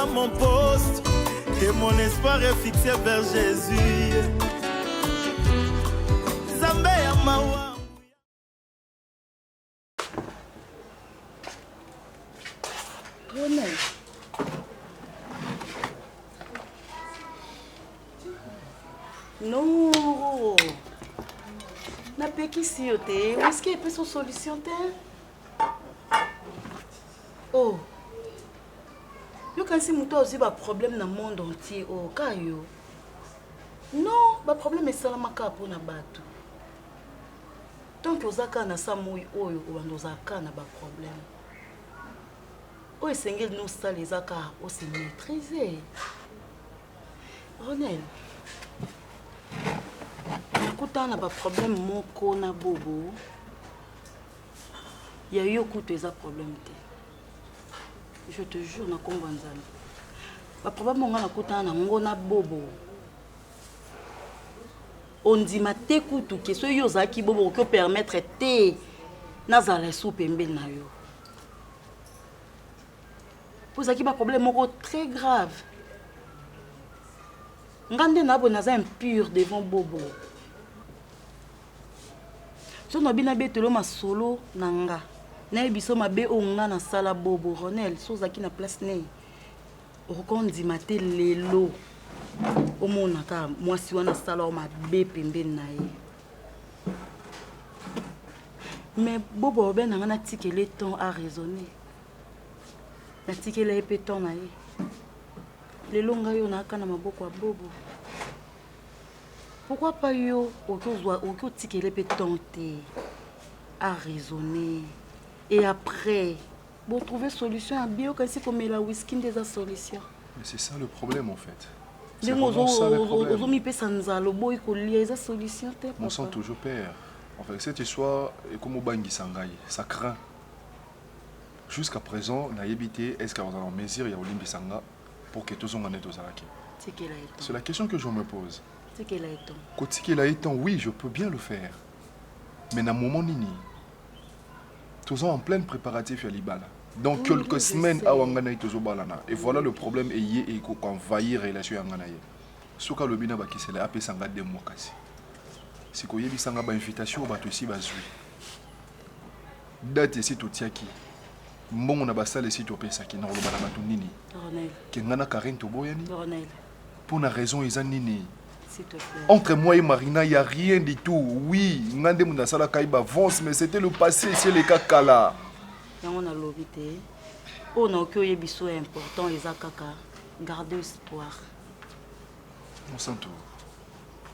à mon poste, que mon espoir est fixé vers Jésus. Zambé Amawa. Non, na pekisi yo te. Est-ce qu'il y a une solution te? Oh, yo kansi muto aussi ba problème dans le monde entier. Oh, kayo. Non, ba problème est seulement pour na bato. Tant que ozaka na samui oyo obandozaka na ba problème. Oh, esengeli no sala ezaka o se maîtriser. Ronel. Écoutez, na ba problème moko na bobo. Il y a eu écoute des problèmes. Je te jure na kombo nzambe. Ba problème monga na kota na ngona bobo. On dit ma te kutu que so yo zaki bobo ko permettre te nazala sou pembe na yo. Vous avez un problème très grave. Ngande na bo naza impur devant bobo. So no bina betelo masolo nanga. Na biso mabe onga na sala bobo Ronel so zaki na place ne. Okondi mate lelo. Omona ka mwasi wana sala o mabe pembeni na ye. Mais bobo ben na ngana tikele temps à raisonner. Na tikele pe temps na ye. Lelo nga yo na kana maboko ya bobo. Pourquoi pas yo auto tikele pe tenter à raisonner et après bon trouver solution à bio comme si comme la whisky des solutions. Mais c'est ça le problème en fait. C'est vraiment ça le problème. Mon sang toujours père. En fait cette histoire est comme au bangi sangai, ça craint. Jusqu'à présent, n'a évité est-ce qu'on a en mesure ya olimbi sanga pour que tous on en est aux araki. C'est la question que je me pose. C'est qu'elle a été. Quand il a été, oui, je peux bien le faire. Mais dans moment nini, tous en plein préparatif à l'Ibala. Dans quelques semaines, à Wanganaï tous au balana. Et voilà le problème et qu'on envahir la relation Wanganaï. Ce que le bina baki c'est la AP sanga de mois kasi. Si qu'on y a sanga ba invitation au bateau ici bazui. Date ici tout tiaki. Bon on a basal ici tout pesa qui n'a le balana tout nini. Ronel. Qui ngana Karine to boyani. Ronel. Pour une raison ils ont nini. Entre moi et Marina, il n'y a rien du tout. Oui, Ngande Mounasala Kaïba avance, mais c'était le passé, c'est le cas Kala. On a l'obité. On a que les bisous importants, les akaka. Gardez espoir. Mon santo,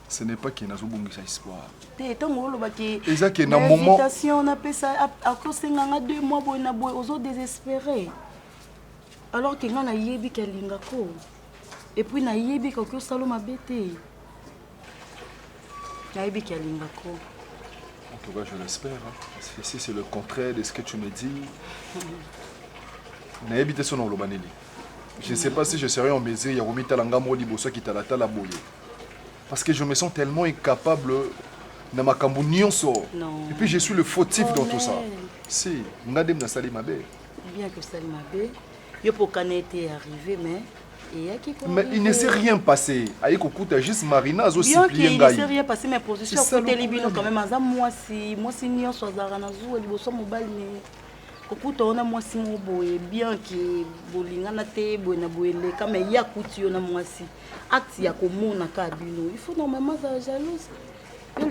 ce n'est pas qu'il y a un espoir. Et tant que ça qui est un moment. On appelle ça à cause de 2 mois, on est désespérés. Alors que on a yebi kelingako. Et puis na yebi kako saloma bete. En tout cas, je l'espère. Hein. Si c'est le contraire de ce que tu me dis, je ne sais pas si je serai en mesure de parce que je me sens tellement incapable de ma cambougnonso. Et puis je suis le fautif dans tout ça. Si, bien que Salimabé, il faut qu'on ait été arrivé, mais il ne s'est rien passé. Aïe Kokuta juste Marina aussi bien qu'il ne s'est rien passé, mais position côté libino quand même moi si ni on soit zarana zou et bosso mobile mais Kokuta on a moi si mo boye bien que bolinga na te boye boyele comme ya kuti on a moi si acte ya komona ka bino il faut normalement ça jalouse. Je ne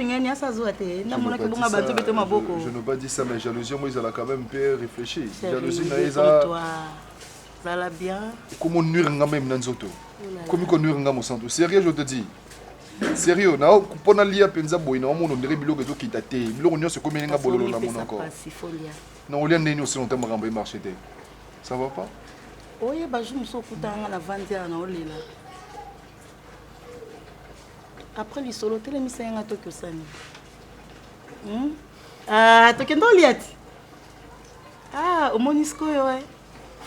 veux pas dire ça mais jalousie moi ils ont quand même bien réfléchi. Jalousie ça va bien. Comment nuire même dans zoto? Comment qu'on nuire ngam au centre? Sérieux je te dis. Sérieux, na kupona lia penza boy na mon ondere biloko zo kitate. Biloko nyo se combien nga bololo na mon encore. Non, on l'a néni aussi longtemps marambe marché té. Ça va pas? Oye ba je me so kutanga na vandia na olela. Après les solo tele misenga to kyosani. Ah, to kendo liati. Ah, omonisko yo eh.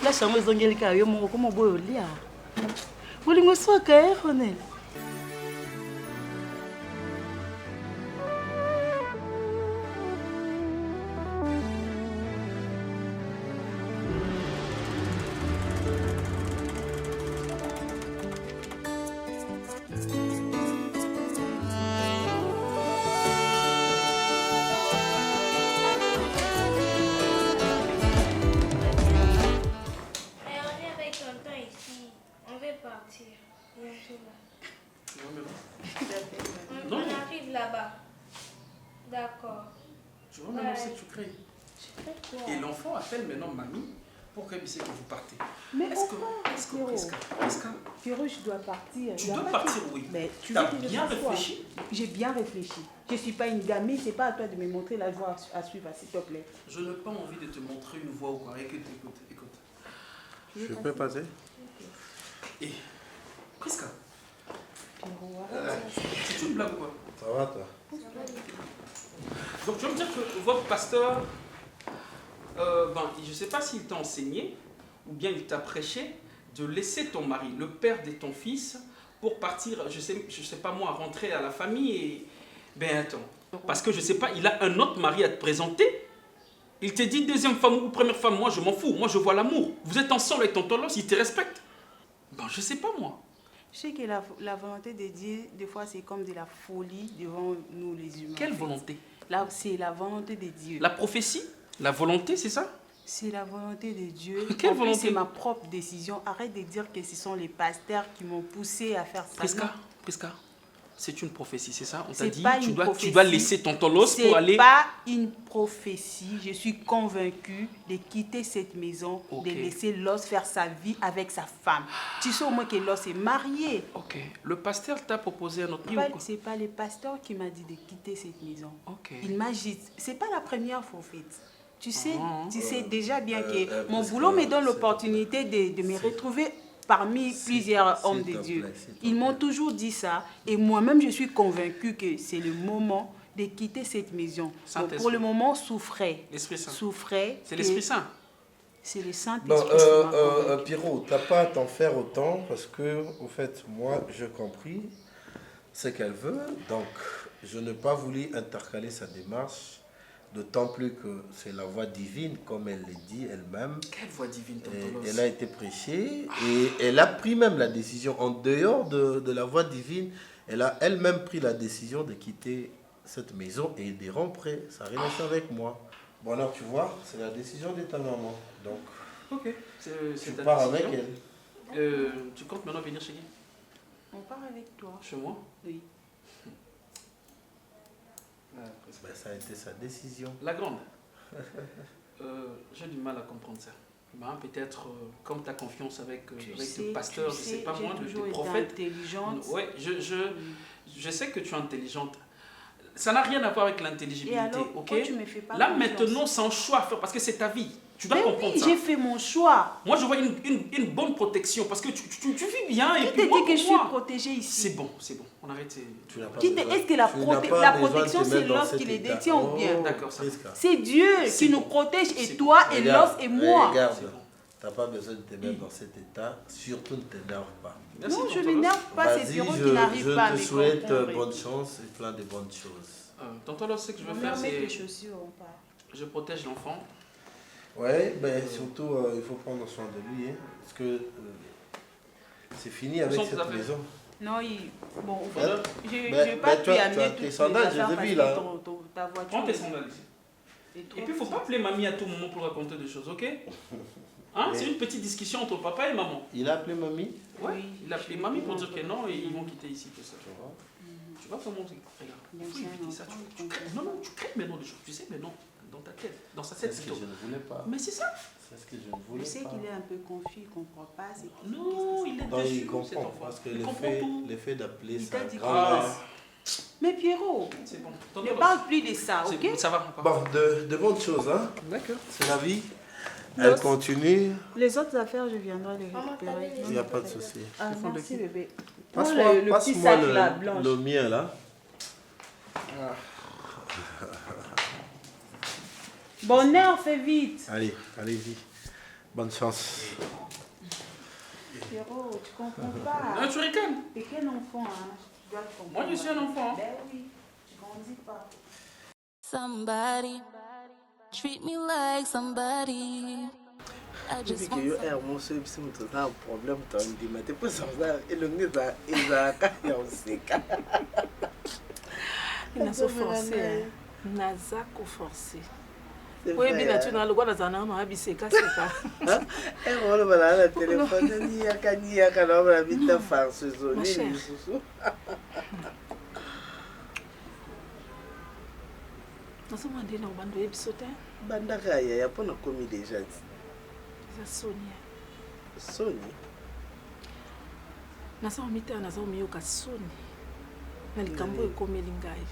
La chambre zongeli yo mo ko mo boyo lia. Bolingo so ka e Ronel. On arrive là-bas. D'accord. Tu vois maintenant ce que tu crées. Et l'enfant appelle maintenant mamie pour qu'elle puisse que vous partez. Mais Est-ce que Pierrot, je dois partir. tu dois partir, oui. Mais tu as veux que je bien fasse quoi? réfléchi? J'ai bien réfléchi. Je ne suis pas une gamine, c'est pas à toi de me montrer la voie à suivre, s'il te plaît. Je n'ai pas envie de te montrer une voie ou quoi. Écoute. Je peux passer? Et Prisca, Pierrot, c'est une blague ou quoi? Ça va, toi? Donc tu vas me dire que votre pasteur, je ne sais pas s'il t'a enseigné ou bien il t'a prêché de laisser ton mari, le père de ton fils, pour partir, je sais pas moi, rentrer à la famille et... Ben attends, parce que je sais pas, il a un autre mari à te présenter. Il te dit deuxième femme ou première femme, moi je m'en fous, moi je vois l'amour. Vous êtes ensemble avec ton tolos, il te respecte. Ben je sais pas moi. je sais que la volonté de Dieu, des fois, c'est comme de la folie devant nous les humains. Quelle volonté? Là, c'est la volonté de Dieu. La prophétie? La volonté, c'est ça? C'est la volonté de Dieu. Quelle En plus, volonté? c'est ma propre décision. Arrête de dire que ce sont les pasteurs qui m'ont poussé à faire ça. Prisca, c'est une prophétie, c'est ça? On t'a C'est dit, pas tu une dois prophétie. laisser ton tolos C'est pour aller... pas une prophétie. Je suis convaincue de quitter cette maison, Ok. de laisser Los faire sa vie avec sa femme. Tu sais au moins que Los est marié. Ok. Le pasteur t'a proposé un autre prix ou quoi? C'est pas le pasteur qui m'a dit de quitter cette maison. Ok. Il m'a dit, c'est pas la première fois en fait. Tu sais, tu sais déjà bien que mon parce boulot que me donne c'est- l'opportunité de me retrouver parmi plusieurs hommes de te Dieu. plaît, s'il te Ils m'ont plaît. toujours dit ça et moi-même je suis convaincue que c'est le moment de quitter cette maison. Donc, Saint-Esprit. pour le moment, souffrait. L'Esprit Saint. Souffrait. C'est que- l'Esprit Saint. C'est le Saint-Esprit Bon, qui m'a convaincue. Pierrot, t'as pas à t'en faire autant parce que, au fait, moi, j'ai compris ce qu'elle veut. Donc, je n'ai pas voulu intercaler sa démarche, d'autant plus que c'est la voie divine, comme elle l'a dit elle-même. Quelle voix divine, ton Et tolos. elle a été prêchée et elle a pris même la décision, en dehors de la voie divine, elle a elle-même pris la décision de quitter cette maison et de rompre sa relation avec moi. Bon alors tu vois, c'est la décision de ta maman. Donc Ok. C'est tu ta pars avec décision. elle. Tu comptes maintenant venir chez qui? On part avec toi. Chez moi? Oui. Ben, ça a été sa décision. La grande. J'ai du mal à comprendre ça. Ben, peut-être comme tu as confiance avec, le pasteur, je sais pas moi, j'ai le toujours été prophète. intelligente. Ouais, je sais que tu es intelligente. Ça n'a rien à voir avec Et l'intelligibilité, alors, ok? pourquoi tu me fais pas Là confiance? maintenant, c'est un choix à faire parce que c'est ta vie. Tu dois Mais comprendre oui, ça. j'ai fait mon choix. Moi, je vois une bonne protection parce que tu vis bien. Qui et te puis moi, dit que pour je suis moi, protégée ici? c'est bon. On arrête. Tu n'as pas Qui te- besoin- Est-ce que la tu n'as prote- pas la besoin de protection, te c'est mettre dans l'os cet qui les état. détient ou bien? D'accord, ça. Prisca, C'est Dieu C'est qui nous bon. protège et C'est toi et regarde, l'os et moi. Regarde, C'est bon. tu n'as pas besoin de te mettre dans cet état. Surtout ne t'énerve pas. Merci, Non, je tonton Los. m'énerve pas, c'est Vas-y, Pierrot je qui n'arrive pas à te me souhaite comprendre. bonne chance et plein de bonnes choses. Tonton Los, ce que je veux On faire, va mettre les c'est chaussures, on part. je protège l'enfant. Ouais, ben surtout, il faut prendre soin de lui, hein, parce que c'est fini avec Où sont tes cette affaires? maison. Non, bon, Ben, je ben, vais pas ben, te toi, tu as amener tes toutes les sandales, je affaires les ai parce vues, que là. ta voiture Prends tes sandales ici. est trop Et puis, il ne faut pas petite. appeler mamie à tout moment pour raconter des choses, ok? Hein? Mais- C'est une petite discussion entre papa et maman. Il a appelé mamie. Ouais, Oui, il a appelé mamie pour dire que non et ils vont quitter ici, tout ça. Tu vois. Tu vois comment c'est? Regarde, il Bien faut sûr, éviter ça. enfant, Tu je crées- comprends. non, tu crées maintenant des choses. Tu sais, mais non, dans ta tête, dans sa C'est tête ce que plutôt. je ne voulais pas. Mais c'est ça. C'est ce que je ne Je voulais sais pas. qu'il est un peu confus, il ne comprend pas. Non, il est Non, déçu, il cet comprend, enfant. parce que Il le comprend fait, tout. le fait d'appeler Il sa t'a dit grand-mère... Mais Pierrot, C'est bon. ne Tonton parle plus de ça, Los, ok? c'est bon, ça va, on part. Bon, de bonnes choses, hein. D'accord. C'est la vie. Non, Elle c'est- continue. Les autres affaires, je viendrai les Maman, t'as récupérer. vu Il n'y a pas de souci. Ah, Ils font merci de qui? bébé. Prends Passe-moi le petit passe-moi sac là, blanche. le mien, là. Bonheur, fais vite. Allez, allez-y. Bonne chance. Pierrot, tu comprends pas. Non, tu ricanes. Et quel enfant, hein? Tu dois le comprendre. Moi, je suis un enfant. hein. Ben oui, tu grandis pas. Somebody treat me like somebody. I Depuis just que want yo er mo so bi sim to na problem to ndi mate po so za elongi za izaka ya usika. nazo forcé naza koforce Oui, bien, tu n'as le droit d'en avoir un biseka, c'est ça. Et on va là, le téléphone, ni yaka, non, la vie de farce, Ma chère. Nous sommes en train de bando ebisote. Bandaka, il y a pas de commis déjà. C'est Sonia. Sony. Nasa omita nasa omiyoka Sony. Na likambo ekomeli ngai.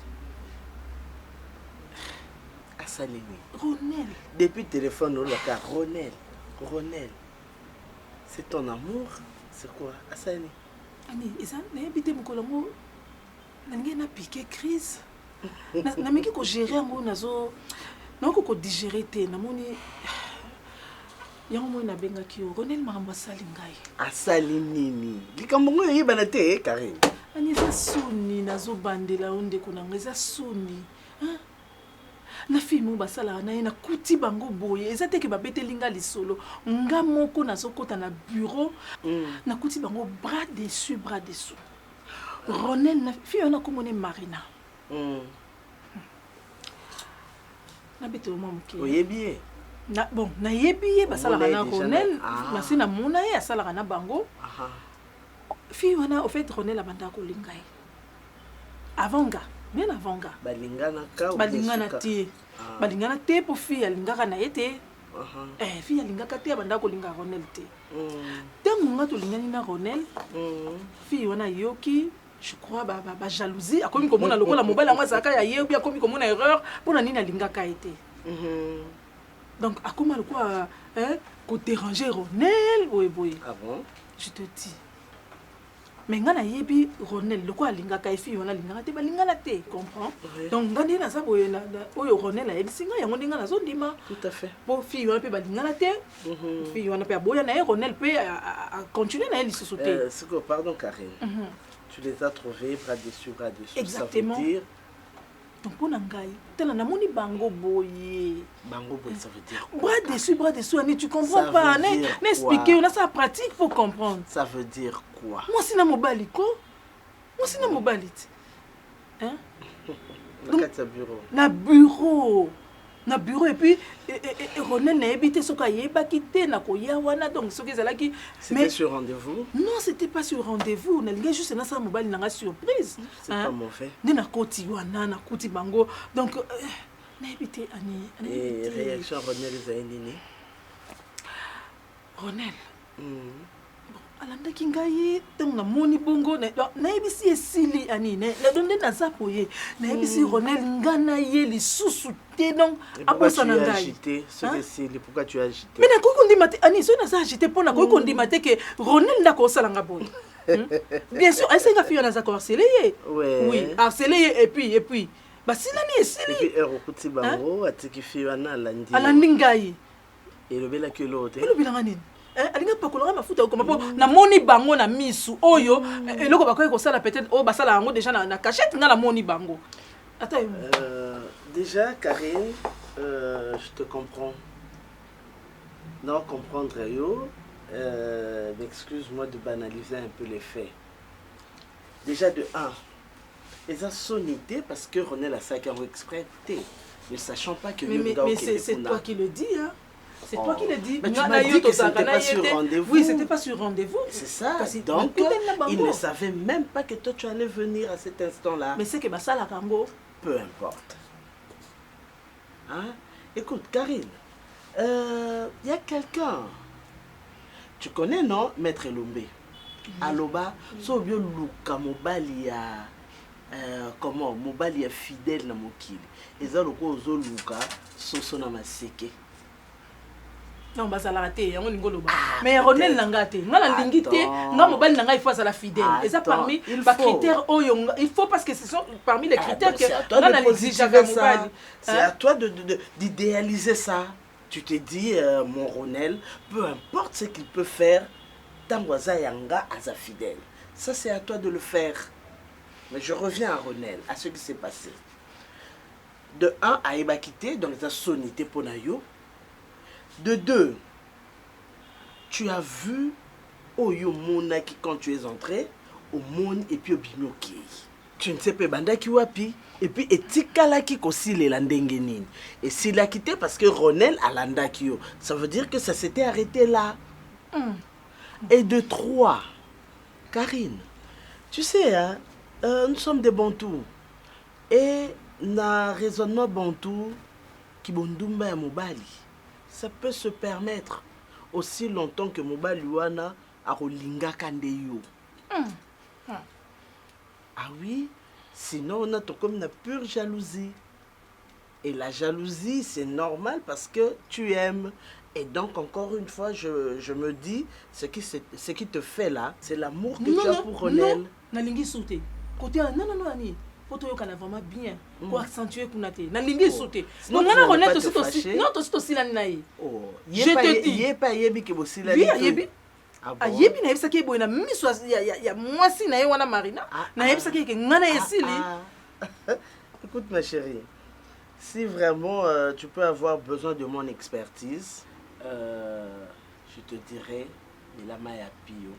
Asalini. Ronel. Depuis le téléphone, on l'a Ronel. Ronel. C'est ton amour? C'est quoi? Asani. Ani, eza na ebite mokolo mo na ngai na piqué crise. Na meki ko gérer ngo nazo na ko digérer te na moni yango mo na benga ki Ronel makambo asali ngai. Asali nini? Likambo ngo yebana te Karine. Ani eza soni nazo bandela onde ko na ngeza soni. Hein? Na filmu basala na na kuti bango boye eza te ke babeteli nga lisolo nga moko nazokota na bureau na kuti bango bras dessus Ronel na fille na komone Marina na bete o mamuke oyebi na bon na yebi basala na Ronel masina mona ye asala na bango fille wana au fait Ronel abanda ko lingai avant nga bien avant nga balingana te balingana te pour fille alingaka na été fille alingaka te abanda ko linga Ronel te tango nga to lingani na Ronel fille wana yoki je crois ba jalousie akomi komona lokola mobile yango azaka ya ye bien akomi komona erreur pona nini alingaka été donc akoma lokola ko déranger Ronel boy ah bon je te dis mais nga na yebi Ronel lokola alingaka fille wana alingaka te balingana te comprends donc ngandi na sabo na oyo Ronel a yebisinga yango ndinga na zondima tout à fait bon fille wana pe balingana te fille wana pe aboya na Ronel pe a continuer na elle se te c'est que pardon Karine tu les as trouvés bras dessus exactement ça veut dire donc pour ngai tena na moni bango boye ça veut dire quoi? bras dessus ani tu comprends pas n'expliquer on a ça pratique pour comprendre ça veut dire quoi moi sina mobali ko moi sina mobali hein na bureau et puis Ronel n'a habité ce qu'il y a quitté na koya wana donc ce qu'ils allaient qui c'était sur rendez-vous non c'était pas sur rendez-vous na linga juste na sa mobile na surprise c'est pas mauvais ni na koti wana na kuti bango donc na habité ani et réaction Ronel zaini Ronel alandaki ngai ntango namoni bongo nayebisi esili ani donde naza poye nayebisi Ronel nga na ye lisusu te donc abosana ngai pourquoi tu as agité mais nakoki kondima te ani soki naza agité mpo nakoki kondima te ke Ronel ndako osalanga boye bien sûr esenga fille naza koharcele ye oui harcele ye et puis basilani esili okuti bango atiki fille wana alandi ngai elobelaki elote elobelanga nini alinga pakolanga mafuta okoma po na moni bango na misu oyo eloko bakoki kosala peut-être oyo basala yango déjà na cachette nga na moni bango ata déjà Karine je te comprends non comprendre yo excuse-moi de banaliser un peu les faits déjà de 1 ils ont sonité parce que Ronel a ça qui a exprès ne sachant pas que mais c'est toi qui le dis hein. C'est toi qui le dis. Mais tu m'as dit que c'était pas sur rendez-vous. Oui, c'était pas sur rendez-vous. C'est ça. Donc, il ne savait même pas que toi, tu allais venir à cet instant-là. Mais c'est que ça, la Rambo. Peu importe. Hein? Écoute, Karine, y a quelqu'un. Tu connais, non? Maître Lombe. Aloba, Sobio Luka Mobali a... comment? Mobali a fidèle na mokili. Et ça, le coup, Luka, Soso na maseke. Non bazala te yango ngoloba mais Ronel nanga te ngala lingi te nga mobali nanga il faut ça la fidèle et ça parmi ba critères oyo il faut parce que ce sont parmi les critères que on a l'exige avec mobali c'est à toi d'idéaliser ça tu te dis mon Ronel peu importe ce qu'il peut faire tangwaza yanga aza fidèle ça c'est à toi de le faire mais je reviens à Ronel à ce qui s'est passé de 1 à Ebakité donc ça sonité pour nayo. De 2, tu as vu Oyo Mona qui quand tu es entré, au monde et puis au binoki. tu ne sais pas bandaki wapi. Et puis etikalaki kosilela ndenge nini. Et s'il a quitté parce que Ronel a landaki yo, ça veut dire que ça s'était arrêté là. Et de 3, Karine, tu sais, hein, nous sommes des Bantous. Et na raisonnement Bantou, qui bondumba ya mobali, ça peut se permettre aussi longtemps que mobali wana a rolinga kandeyo. Ah oui, sinon on a tout comme une pure jalousie. Et la jalousie, c'est normal parce que tu aimes. Et donc, encore une fois, je me dis, ce qui te fait là, c'est l'amour que tu as pour Ronel. Non, nalingi sauter. Côté non, Annie. Faut que tu vraiment bien. Pour accentuer Kunate. Nalingi sauter. Donc, on a Ronel aussi. Non, aussi la naïe. Oh, je te dis. Il est pas yebi qui aussi la oui, yebi. Ah bon? Yebi na yebisa ki boy na miso ya mwasi na ye wana Marina. Na yebisa ki ke ngana esili. Écoute ma chérie. Si vraiment tu peux avoir besoin de mon expertise, je te dirais, la Maya Pio,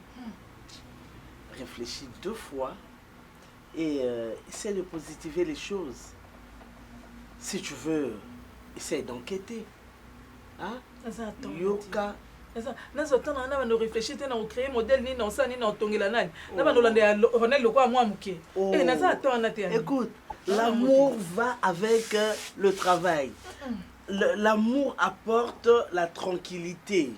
réfléchis 2 fois et essaie de positiver les choses. Si tu veux, essaie d'enquêter. Hein? Yoka. Nazotan na ba no réfléchir te na créer modèle ni na ça ni na tongela nani. Na ba no landa Ronel le quoi moi muke. Eh na ça attends na te. Écoute, l'amour va avec le travail. L'amour apporte la tranquillité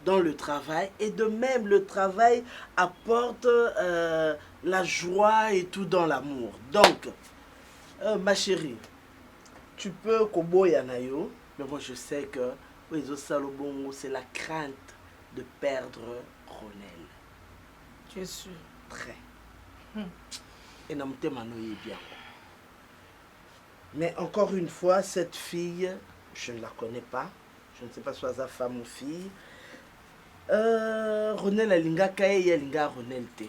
dans le travail et de même le travail apporte la joie et tout dans l'amour. Donc, ma chérie, tu peux koboya nayo, mais moi je sais que c'est la crainte de perdre Ronel. Tu es sûr? Très. Et namte manoye bien. Mais encore une fois, cette fille, je ne la connais pas. Je ne sais pas si c'est femme ou fille. Ronel alinga kaye alinga Ronel te.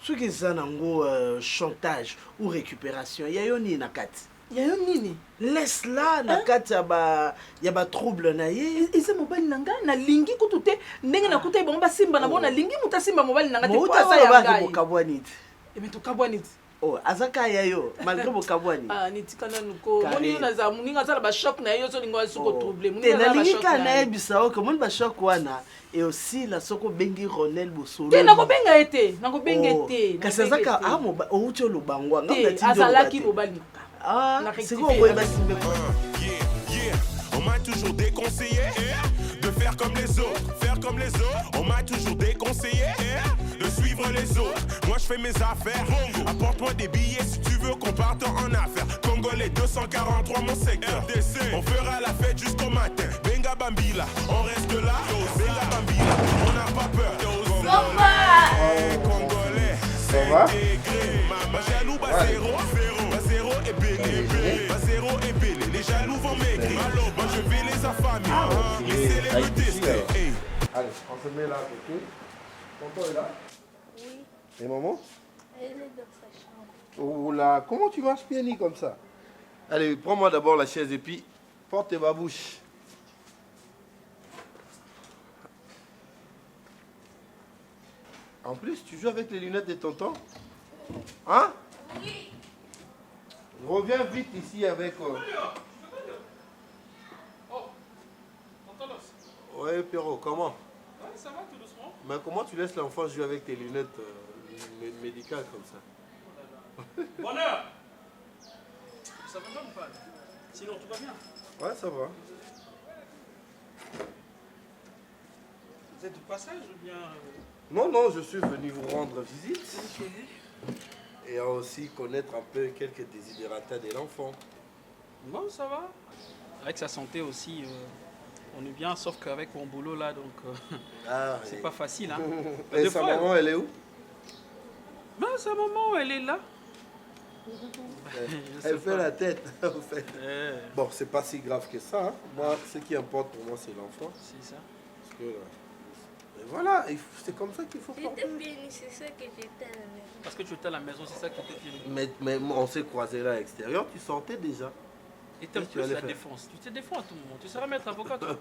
Ce qui est un chantage ou récupération, il y a yoni nakati. Yayo nini? Laisse-la nakati ya ba trouble na ye. Ese mobile nanga na lingi kutute ndenge na kutai bomba simba na bona lingi muta simba mobile nanga te kwa sa ya bokabwaniti. Ebe to kabwaniti. Oh, azaka yayo malgré bokabwani. Ah, nitikana nuko. Moni na za muninga za ba choc na yo so lingo suko trouble. Moni na ba choc na ye bisao ko moni ba choc wana et aussi la soko bengi Ronel Bosolo. Te nako benga ete, nako benga ete. Kasi zaka amo o ucho lubangwa ngamba ti. Azalaki mobile. Ah, c'est quoi ouais basimbe. On m'a toujours déconseillé de faire comme les autres, faire comme les autres. On m'a toujours déconseillé de suivre les autres. Moi je fais mes affaires, apporte-moi des billets si tu veux qu'on parte en affaires. Congolais 243 mon secteur, RDC. On fera la fête jusqu'au matin. Benga Bambila, on reste là. Benga Bambila, on n'a pas peur. Congolais, c'est intégré. Ma jaloux basero, basero et belé, basero et belé. Les jaloux vont maigrir. Moi je vais les affamer. Laissez-les me tester. Allez, on se met là à côté. Tonton est là? Oui. Et maman? Elle est dans sa chambre. Oh là, comment tu marches pieds nus comme ça? Allez, prends-moi d'abord la chaise et puis porte tes babouches. En plus, tu joues avec les lunettes de tonton? Hein? Oui. Reviens vite ici avec... Ouais, Pierrot, comment? Ouais, ça va tout doucement. Mais comment tu laisses l'enfant jouer avec tes lunettes médicales comme ça? Bonheur! Ça va bien ou pas? Sinon, tout va bien? Ouais, ça va. Vous êtes du passage ou bien... Non, non, je suis venu vous rendre visite. Et aussi connaître un peu quelques désidératas de l'enfant. Bon, ça va. Avec sa santé aussi, on est bien, sauf qu'avec mon boulot là, donc c'est pas facile. Hein. Et sa maman, elle est où? Ben, sa maman, elle est là. Elle fait la tête, en fait. Bon, c'est pas si grave que ça. Hein. Moi, ce qui importe pour moi, c'est l'enfant. C'est ça. Parce que, voilà, c'est comme ça qu'il faut faire. J'étais béni, c'est ça que j'étais à la maison. Parce que tu étais à la maison, c'est ça qui était béni. Mais on s'est croisés là à l'extérieur, tu sortais déjà. Et t'aimes plus la défense. Tu te défends à tout moment. Tu seras maître avocat, toi.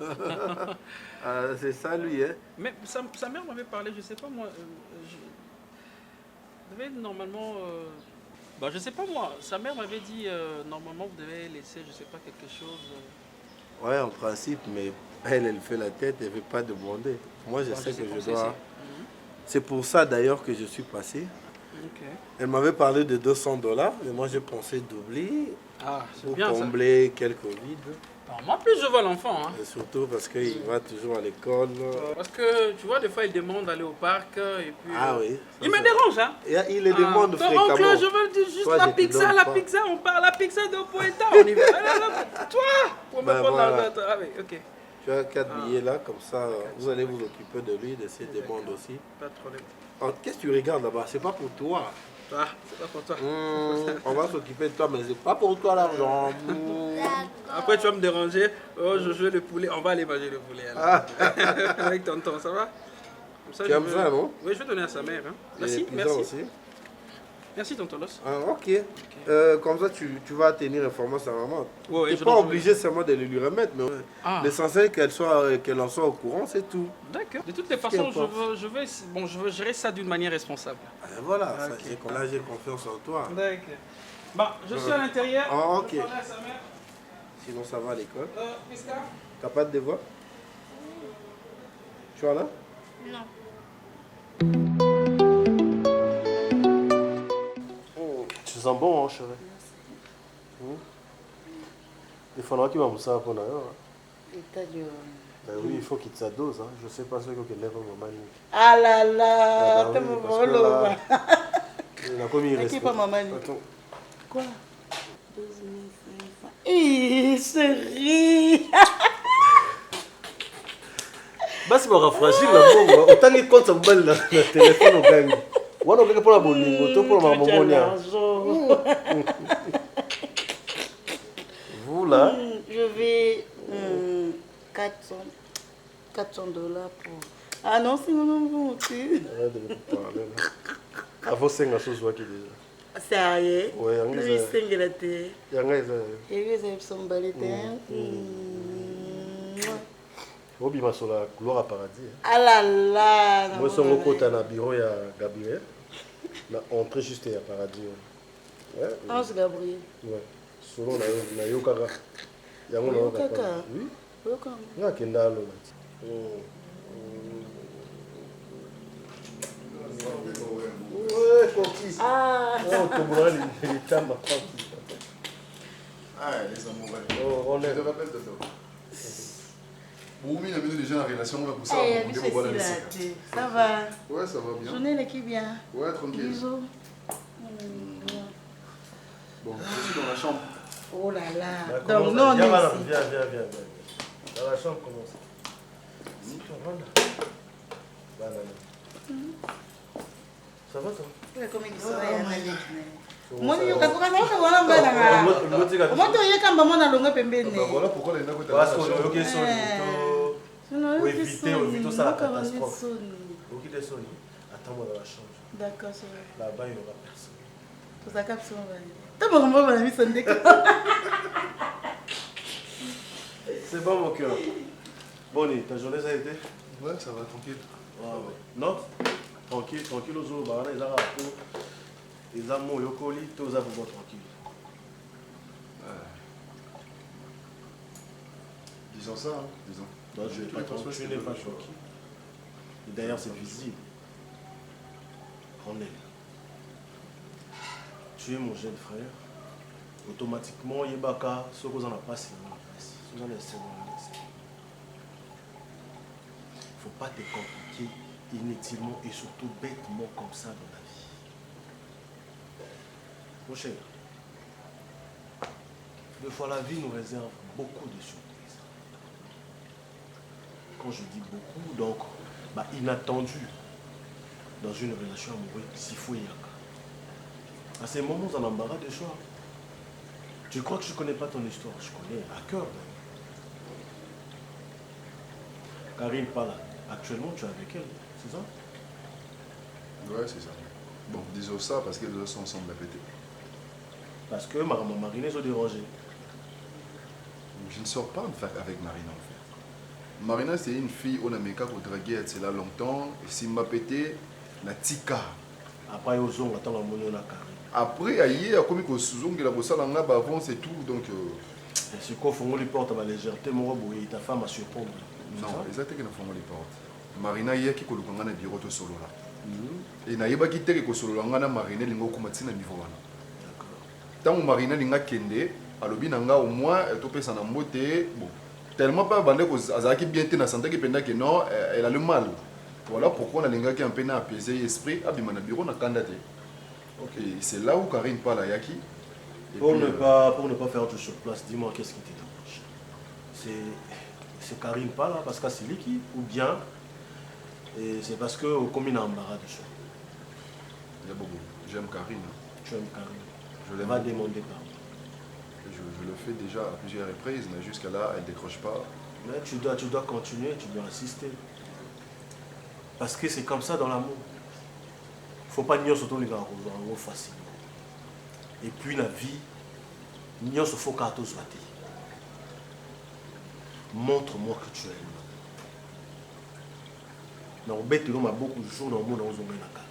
C'est ça, lui, hein. Mais sa mère m'avait parlé, je sais pas moi. Je devais normalement Bah, je sais pas moi. Sa mère m'avait dit normalement vous devez laisser, je sais pas, quelque chose. Ouais, en principe, mais elle fait la tête, elle ne veut pas demander. Moi, je Bon, sais sais que pas, je c'est- dois. C'est pour ça d'ailleurs que je suis passé. Ok. Elle m'avait parlé de 200 $, mais moi j'ai pensé doubler Ah, c'est pour bien ça. combler quelques vides. Alors, moi, plus je vois l'enfant. Hein. Et surtout parce qu'il va toujours à l'école. Parce que tu vois, des fois, il demande d'aller au parc et puis. Ah oui. Il me dérange, hein. Et il les demande Ton fréquemment. oncle, je veux dire juste Toi, la je te pizza, donne la pas. pizza, on parle la pizza de Poeta, on y va. Toi, pour me Ben prendre voilà. Ah oui, ok. Tu as 4 billets là, comme ça, vous allez vous occuper de lui, de ses demandes aussi. Pas de problème. Alors, qu'est-ce que tu regardes là-bas? C'est pas pour toi. Ah, c'est pas pour toi. On va s'occuper de toi, mais c'est pas pour toi l'argent. Après, tu vas me déranger. Oh, je joue le poulet. On va aller manger le poulet. Alors. Avec tonton, ça va? Comme ça, Tu aimes ça, non? Oui, je vais donner à sa mère. Hein. Et Merci, les pizzas merci. aussi. Merci, tonton Los. Ah, ok. Comme ça, tu vas tenir informé sa maman. Ouais, Tu n'es pas obligé seulement de le lui remettre, mais l'essentiel qu'elle en soit au courant, c'est tout. D'accord. De toutes les façons, je veux gérer ça d'une manière responsable. Voilà, Ok. là j'ai confiance en toi. D'accord. Bon, je suis à l'intérieur. Ah, ok. Je vais parler à sa mère. Sinon, ça va à l'école. Pisca? T'as pas de devoir? Tu es là? Non. Tu sens bon, hein, chérie? Il faudra qu'il va me ça pour d'ailleurs. Ben oui, il faut qu'il te s'adose. Hein. Je sais pas ce que lève au moment. Ah là là, Ah bah t'es oui, mon parce que bolo. là, il a commis Qui respect. pas maman? Attends. Quoi? 2500. Ih, chérie. Basi fragile la bongo. Autant qu'il compte sa balle dans le téléphone au gang. On a pour la bolingo, tout pour la maman. Vous là? Je vais 400 $. Pour... Ah non, c'est mon bon, tu. Arrête de me parler là. Avant 5 à ce soir qui déjà. Sérieux? Ouais, Oui, c'est la tête. Yanga est Et oui, c'est son balité. Obi Masola, gloire à paradis. Ah là là. Moi, je suis au côté dans le bureau, il y a Gabriel. Là, entrée juste, il y a paradis. Ouais. Ah, c'est Gabriel. Ouais. Selon la Yokara. Il y a un Yokaka? Oui. Yokaka. Il y a Kendall. Ouais, coquille. Ah. Oh, Toboura, il est tellement Ah, les amoureux. Oh, on Je est. te rappelle de toi. Bon, mais il y avait déjà une relation, on va pour ça. Eh, on biche, va voir c'est la là, laisser. t'es- ça va. Ouais, ça va bien. Journée, l'équipe bien. Ouais, tranquille. Bisous. Bon, je suis dans la chambre. Oh là là. Comment Donc, ça? non, Viens, non. madame, viens. Dans la chambre, comment ça? Si, tu rentres. Voilà. Ça va, toi? Comme il serait moi ni yoka kuka na wana mbana nga moto yeka mbamo na longa pembeni Voilà pourquoi les nains parce qu'on a eu son pour éviter ça la catastrophe. Ok, des sons. Attends-moi dans la chambre. D'accord, là-bas il n'y aura personne. Tout ça capsule va. T'as pas comment va la mise en décor. C'est bon mon cœur. Bon, ta journée ça a été? Ouais, ça va, tranquille. Non? Tranquille aux autres, bah les arabes. Les amours, les colis, tous les avocats tranquilles. Disons ça, hein, disons. Non, je n'ai pas tranquille, tu n'es pas choqué. Et d'ailleurs, c'est visible. Ronel, tu es mon jeune frère. Automatiquement, Yebaka, ce que vous en avez passé, il ne faut pas te compliquer inutilement et surtout bêtement comme ça dans la vie. Mon cher, des fois la vie nous réserve beaucoup de surprises. Quand je dis beaucoup, donc inattendu dans une relation amoureuse, s'il faut y aller. À ces moments, on a embarras de choix. Tu crois que je ne connais pas ton histoire? Je connais à cœur. Karine parle. Actuellement, tu es avec elle, c'est ça? Ouais, c'est ça. Bon, disons ça parce que les deux sont ensemble à péter. Parce que ma Marine est dérangée. Je ne sors pas avec Marina en fait. Marina, c'est une fille, on a mis qu'à draguer, elle là longtemps. Et si m'a pété, la tika. Après, ils ont attends la monnaie, on a Karine. Après, aïe, a commis que Suzong et la Bossalanga avance et tout, donc. C'est quoi, faut les portes à ma légèreté, mon robot, et ta femme à surprendre. Non, exactement, il faut les portes. Marina, il y a qui a un bureau de solo là. Et naïba qui te que solo là, on a Marina, il y a un niveau là. Tant que Marina, il y a Kende, alobi nanga au moins, topé sa nambote, bon. Tellement pas bandé que Azaki bien te na santé qui penda que non, elle a le mal. Voilà pourquoi on a l'ingé qui a un peu apaisé l'esprit, abimana bureau na candidaté. Ok, c'est là où Karine parle à Yaki. Pour ne pas faire tout sur place, dis-moi qu'est-ce qui te dérange. C'est Karine pas là parce que c'est lui qui, ou bien c'est parce que comme il a embarras de choix. J'aime Karine. Tu aimes Karine. Je l'aime. Va demander pardon. Je le fais déjà à plusieurs reprises, mais jusqu'à là, elle ne décroche pas. Mais tu dois continuer, tu dois insister. Parce que c'est comme ça dans l'amour. Il ne faut pas nier surtout les gars facilement. Et puis la vie, nier se faut qu'à tous voter. Montre-moi que tu aimes. Dans le bête, on a beaucoup de jours dans le monde où on a carré.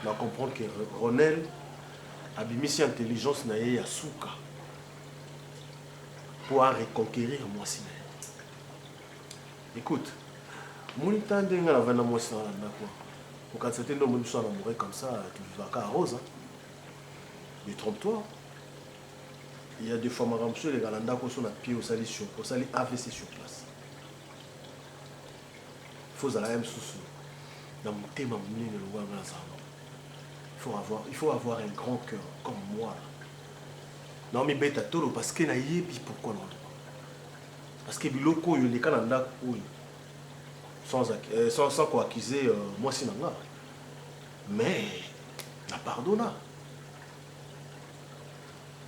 On va comprendre que Ronel a mis si intelligence na ya souka pour reconquérir moi si. Écoute, mon temps de nga na moi si na quoi. Pour quand c'était l'homme soit amoureux comme ça, tu vas qu'à rose. Mais trompe-toi. Il y a des fois madame monsieur les galanda qui sont à pied au sali sur au sali AVC sur place. Faut à la même sous dans mon thème mon le roi dans ça. Il faut avoir un grand cœur comme moi. Non mais bête à tout parce que na yebi pourquoi non. Parce que biloko yo les Canada sans quoi accuser moi c'est nanga. Mais la pardonna.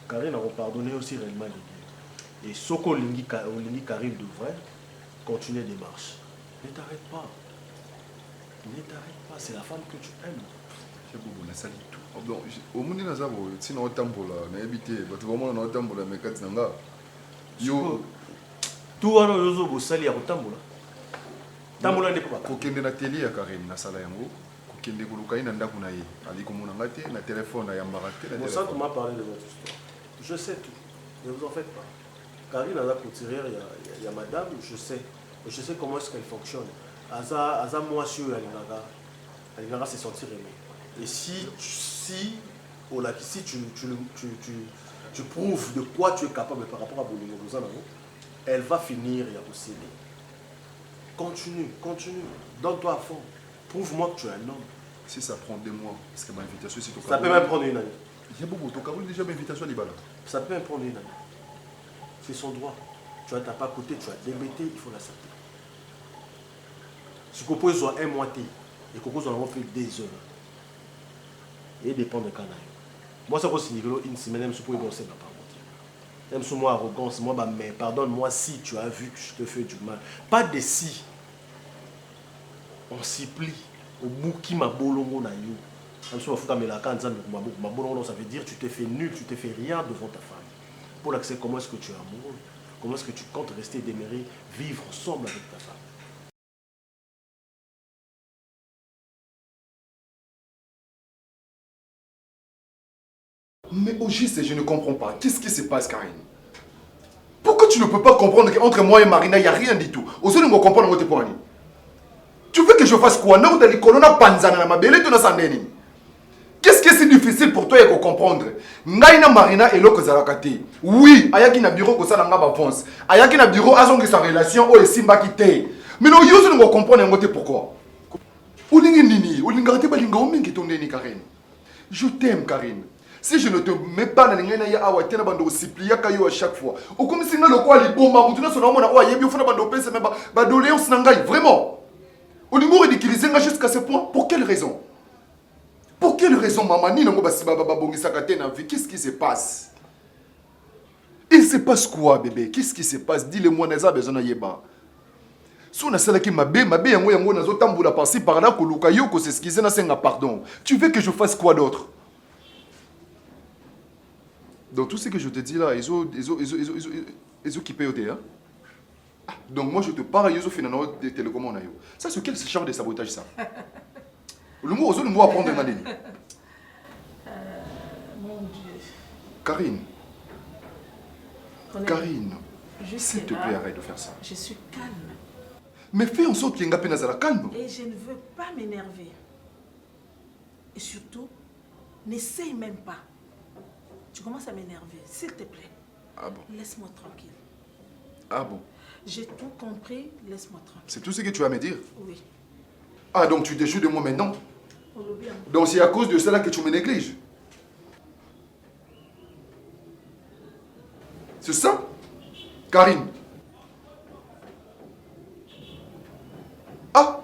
Karine a pardonné aussi réellement les. Et Soko Lingi Karine devrait continuer des marches. Ne t'arrête pas. Ne t'arrête pas, c'est la femme que tu aimes. On a sali tout. Au monde na zabo, si na otambola, na habité, tu vraiment na otambola mais kati nanga. Yo tout wana yozo bo sali ya otambola. Tambola ne pas. Ko kende na télé ya Karine na sala yango, ko kende ko lukai na ndako na ye. Ali ko mona ngate na téléphone na yambara te na téléphone. Bon ça tu m'as parlé de votre histoire. Je sais tout. Ne vous en faites pas. Karine a la couturière, il y a madame, je sais comment est-ce qu'elle fonctionne. Aza moi sur Alinaga se sentir aimé. Et si tu prouves de quoi tu es capable par rapport à Bolingo, elle va finir et à céder. Continue. Donne-toi à fond. Prouve-moi que tu es un homme. Si ça prend 2 mois, parce que ma invitation c'est au Ça peut même prendre une année. Il y a beaucoup de déjà une invitation à Libala. Ça peut même prendre une année. C'est son droit. Tu as ta pas côté, tu as débêté, il faut l'accepter. Si tu peux soit un moitié et que vous en fait des heures. Et dépend de canaille. Moi, ça signifie une semaine, même si vous pouvez bosser, pas mentir. Même si moi, arrogance, moi, mais pardonne-moi si tu as vu que je te fais du mal. Pas de si. On s'y plie. Au bout qui m'a bolongo na you. Ça veut dire que tu te fais nul, tu te fais rien devant ta femme. Pour l'accès, comment est-ce que tu es amoureux? Comment est-ce que tu comptes rester demeurer, vivre ensemble avec ta femme? Mais au juste, je ne comprends pas. Qu'est-ce qui se passe, Karine? Pourquoi tu ne peux pas comprendre qu'entre moi et Marina, il n'y a rien du tout? Aux autres, ne me comprendre votre point. Tu veux que je fasse quoi? Non, dans les colonnes, panzana, ma belle, tu n'as pas. Qu'est-ce que c'est difficile pour toi de comprendre? Ngaina Marina et l'autre Zarakate. Oui, ayaki na bureau ko sala ngaba avance. Ayaki na bureau azongi sa relation o esimba kité. Mais non yo ne comprendre ngote pourquoi. Olingi nini, olingate balinga o mingi tondeni Karine. Je t'aime Karine. Si je ne te mets pas dans l'ingéna ya awa tena bando supplier kayo à chaque fois. O comme si ngalo ko ali bomba mutuna sona mona o yebi ofuna bando pese même ba doléance na ngai vraiment. Olingo ridiculiser nga jusqu'à ce point pour quelle raison? Pour quelle raison, maman, qu'est-ce qui se passe? Il se passe quoi, bébé? Qu'est-ce qui se passe? Dis-le-moi, n'a pas besoin de yeba. Si on a celle qui m'a bé, yango nazo tamboula par-ci par-là, koluka yo ko s'excuser na senga pardon. Tu veux que je fasse quoi d'autre? Donc tout ce que je te dis là, ils ont qui payent au théâtre. Donc moi je te parle, ils ont fait des télécommandes. Ça c'est quel genre de sabotage ça? Le mot apprendre de Mon Dieu. Karine, Ronel, Karine, juste s'il te là, plaît, arrête de faire ça. Je suis calme. Mais fais en sorte qu'il y ait un peu calme. Et je ne veux pas m'énerver. Et surtout, n'essaye même pas. Tu commences à m'énerver, s'il te plaît. Ah bon? Laisse-moi tranquille. Ah bon? J'ai tout compris, laisse-moi tranquille. C'est tout ce que tu vas me dire? Oui. Ah, donc tu déchires de moi maintenant? On le bien. Donc c'est à cause de cela que tu me négliges? C'est ça? Karine? Ah!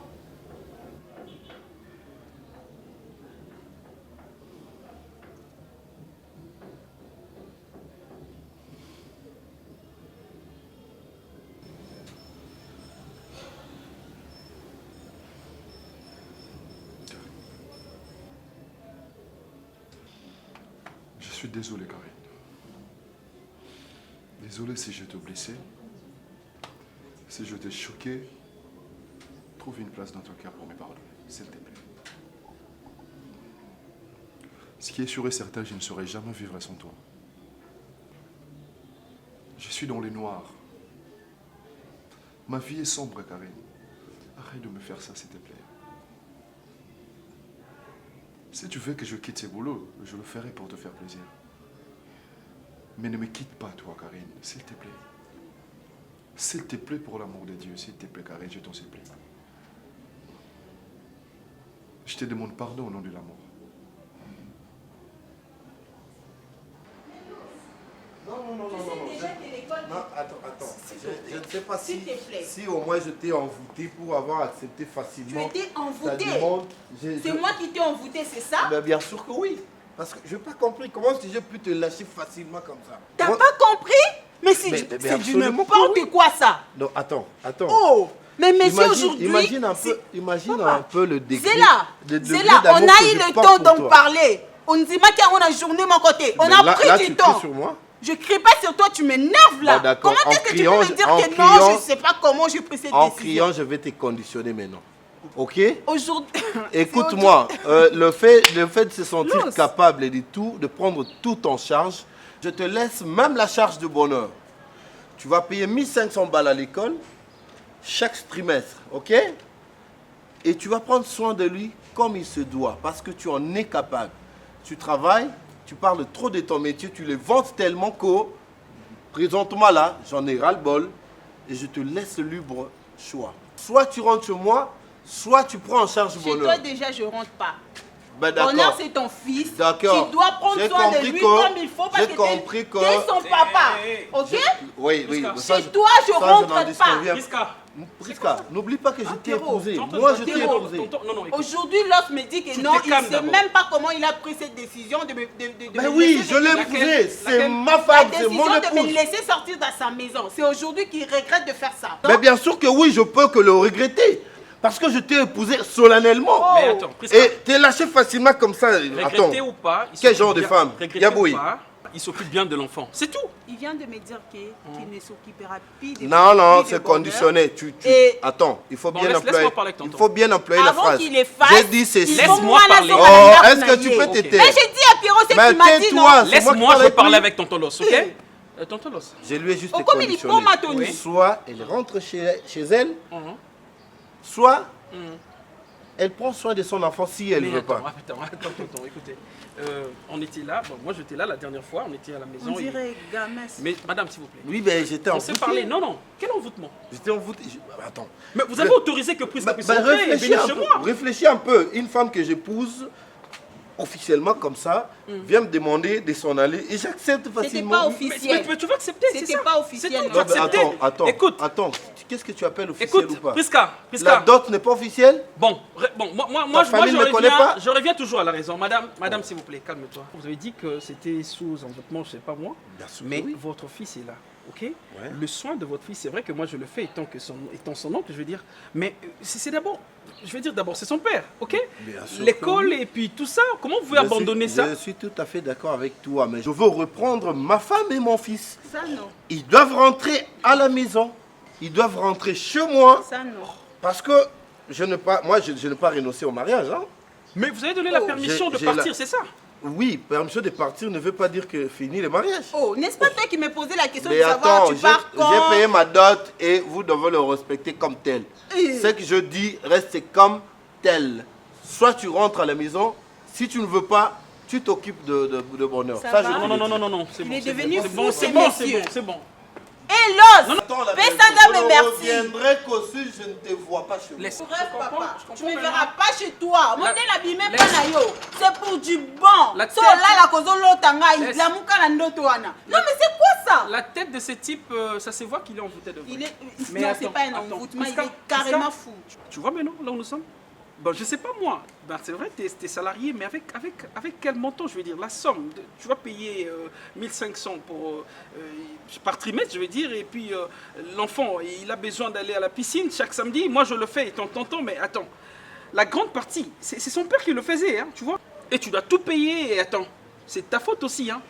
Je suis désolé, Karine. Désolé si je t'ai blessé. Si je t'ai choqué. Trouve une place dans ton cœur pour me pardonner, s'il te plaît. Ce qui est sûr et certain, je ne saurais jamais vivre sans toi. Je suis dans les noirs. Ma vie est sombre, Karine. Arrête de me faire ça, s'il te plaît. Si tu veux que je quitte ce boulot, je le ferai pour te faire plaisir. Mais ne me quitte pas, toi, Karine, s'il te plaît. S'il te plaît, pour l'amour de Dieu, s'il te plaît, Karine, je t'en supplie. Je te demande pardon au nom de l'amour. Non, attends. Je ne sais pas si au moins je t'ai envoûté pour avoir accepté facilement. Tu étais envoûté. ta demande. C'est moi qui t'ai envoûté, c'est ça? Ben, bien sûr que oui. Parce que je n'ai pas compris comment est-ce que j'ai pu te lâcher facilement comme ça. T'as Moi- pas compris? Mais c'est Mais du absolument n'importe que oui. quoi ça. Non, attends. Oh, mais messieurs, aujourd'hui... Imagine un peu le degré. Zéla, on a eu le temps d'en parler. On ne dit pas qu'on a journée mon côté. On a pris là, du tu temps. cries sur moi. Je crie pas sur toi, tu m'énerves là. Bon, d'accord. Comment est-ce que tu peux En me dire que criant, non, je ne sais pas comment j'ai pris cette En décision? criant, je vais te conditionner maintenant. Ok? Aujourd'hui... Écoute-moi, le fait de se sentir Luz. capable de prendre tout en charge, je te laisse même la charge de bonheur. Tu vas payer 1500 balles à l'école chaque trimestre, ok? Et tu vas prendre soin de lui comme il se doit, parce que tu en es capable. Tu travailles, tu parles trop de ton métier, tu le vantes tellement que, présentement là, j'en ai ras-le-bol, et je te laisse le libre choix. Soit tu rentres chez moi, soit tu prends en charge Chez bonheur. toi déjà, je rentre pas. Ben, d'accord. Bonheur, c'est ton fils. D'accord. Tu dois prendre J'ai soin de compris lui que- comme il faut parce j'ai que compris que- t'es son papa. Ok? Oui. Chez toi, je rentre pas. Priska, n'oublie pas que je t'ai Pierrot, épousé. tonton, Moi, je t'ai Pierrot, épousé. Aujourd'hui, l'os me dit que Tu non, te il calmes ne sait d'abord. même pas comment il a pris cette décision de me Ben oui, je l'ai épousé. C'est ma femme, c'est mon La décision de me épouse. laisser sortir de sa maison. C'est aujourd'hui qu'il regrette de faire ça. Mais bien sûr que oui, je peux que le regretter. Parce que je t'ai épousé solennellement. Mais attends, Priska. Et t'es lâché facilement comme ça. Attends. Regretter ou pas, Quel genre de femme? Regretter Yaboui. ou pas, il s'occupe bien de l'enfant. C'est tout. Il vient de me dire qu'il ne s'occupera plus de Non, plus de c'est bonheur. conditionné. Et- Attends, il faut Bon, bien laisse-moi employer. parler avec tonton. Il faut bien employer la Avant phrase. qu'il les fasse, J'ai dit ceci. Laisse-moi parler. Oh, est-ce que tu peux te taire? Mais j'ai dit à Pierrot, c'est Mais qu'il m'a dit non. tais-toi, c'est moi qui Laisse-moi, parle je avec parler lui. avec tonton Los, ok? Tonton Los. Je lui ai juste Oh, comme il conditionné. prend ma tenue. Oui. Soit elle rentre chez elle, soit elle prend soin de son enfant si elle ne Mais veut attends, pas. attends, écoutez. On était là, bon, moi j'étais là la dernière fois, on était à la maison. On dirait gamin. Mais madame, s'il vous plaît. Oui, ben j'étais On s'est envoûté. parlé. Non, quel envoûtement? J'étais envoûté. Attends. Mais vous avez autorisé que Priska puisse rentrer et réfléchis venir un chez peu. moi. Réfléchis un peu. Une femme que j'épouse officiellement comme ça vient me demander de s'en aller et j'accepte C'était facilement. pas Oui. officiel. Mais tu vas accepter, c'est C'était ça. pas officiel, C'est tout, non. tu vas Non, mais accepter. attends. Écoute, Attends. Qu'est-ce que tu appelles officiel écoute, ou pas? Priska, La dot n'est pas officielle? Bon, moi, famille ne connaît pas? je reviens toujours à la raison. Madame, s'il vous plaît, calme-toi. Vous avez dit que c'était sous envoûtement, je sais pas moi. Bien sûr Mais que oui. votre fils est là, ok? Le soin de votre fils, c'est vrai que moi je le fais étant son oncle, je veux dire. Mais c'est d'abord, je veux dire d'abord, c'est son père, ok? Bien sûr que L'école oui. et puis tout ça, comment vous pouvez abandonner ça? Je suis tout à fait d'accord avec toi, mais je veux reprendre ma femme et mon fils. Ça non. Ils doivent rentrer à la maison. Ils doivent rentrer chez moi. Ça non. Parce que je ne pas renoncer au mariage. Hein. Mais vous avez donné la permission de j'ai partir, la- c'est ça? Oui, permission de partir ne veut pas dire que fini le mariage. Oh, n'est-ce pas toi qui me posais la question Mais de savoir attends, tu pars quand? j'ai payé ma dot et vous devez le respecter comme tel. Ce que je dis reste comme tel. Soit tu rentres à la maison, si tu ne veux pas, tu t'occupes de bonheur. Ça va? je te le dis. Non, c'est bon. Il est c'est devenu bon, fou, c'est ce bon, monsieur. c'est bon. Hé, Los! Attends, la Pessanda, mais je merci. reviendrai qu'au sud, je ne te vois pas chez moi. Laisse. Bref, Je comprends, papa, je comprends tu ne me maintenant. verras pas chez toi. Mon La- abîmé laisse. pas na yo. C'est pour du bon. La So tête- là, la kozolo tanga, Laisse. la muka na ndoto wana. Non, mais c'est quoi ça? La tête de ce type, ça se voit qu'il est envoûté de Il est... Mais non, attends, c'est pas un attends. envoûtement, il Prisca, est carrément Prisca, fou. Tu vois maintenant là où nous sommes? Bon, je sais pas moi. Ben, c'est vrai, tu es salarié, mais avec quel montant, je veux dire, la somme. Tu vas payer 1500 par trimestre, je veux dire, et puis l'enfant, il a besoin d'aller à la piscine chaque samedi. Moi, je le fais, étant tonton, mais attends. La grande partie, c'est son père qui le faisait, hein, tu vois. Et tu dois tout payer, et attends, c'est ta faute aussi, hein.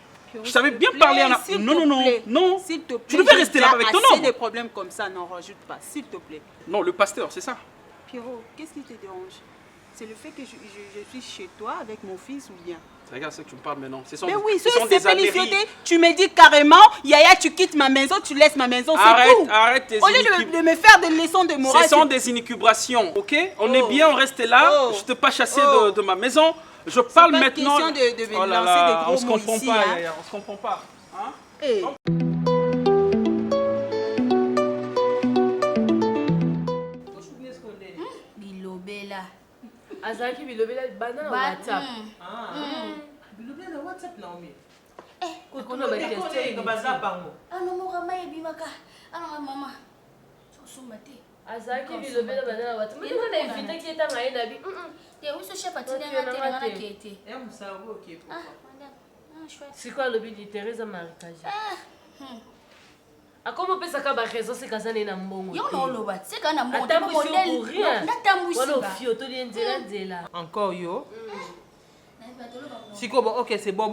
Je savais bien parler en... S'il Non, te non, non, plaît. non. S'il te plaît. Tu devais j'ai rester là-bas déjà avec ton assez homme. de problèmes comme ça, n'en rajoute pas, s'il te plaît. Non, le pasteur, c'est ça. Pierrot, qu'est-ce qui te dérange? C'est le fait que je suis chez toi avec mon fils ou bien? Regarde ce que tu me parles maintenant. Mais oui, ce sont des Félicité, âneries. tu me dis carrément, Yaya, tu quittes ma maison, tu laisses ma maison, c'est Arrête, tout. arrête tes Au lieu de me faire des leçons de morale. Ce sont des inécubrations, ok? On est bien, on reste là. Oh. Je ne t'ai pas chassé Oh. de ma maison. Je parle pas maintenant. question de me Oh là lancer là, des gros on se mots comprend ici, pas, hein. Yaya, on se comprend pas. Hein? Hey. Bilobela. azalaki bilobela bana na whatsapp bilobela na whatsapp naomi kotuna bakestion baza bango anomorama ebimaka ananga mama sosomba te azalaki bilobela bana na whatsapp ina na evitaki etanga ye na bi te wiso chef atinanga te nanga na kete ya musabo oke madame chouette sikoyo alobi literesa marikage akoma opesaka baraison seka aza ne na mbongo yo na oloba seka na mbongo atambwisi yo pour rien natambwisi wana ba ofi otoli nzela encore yo sikoyo ok c'est bon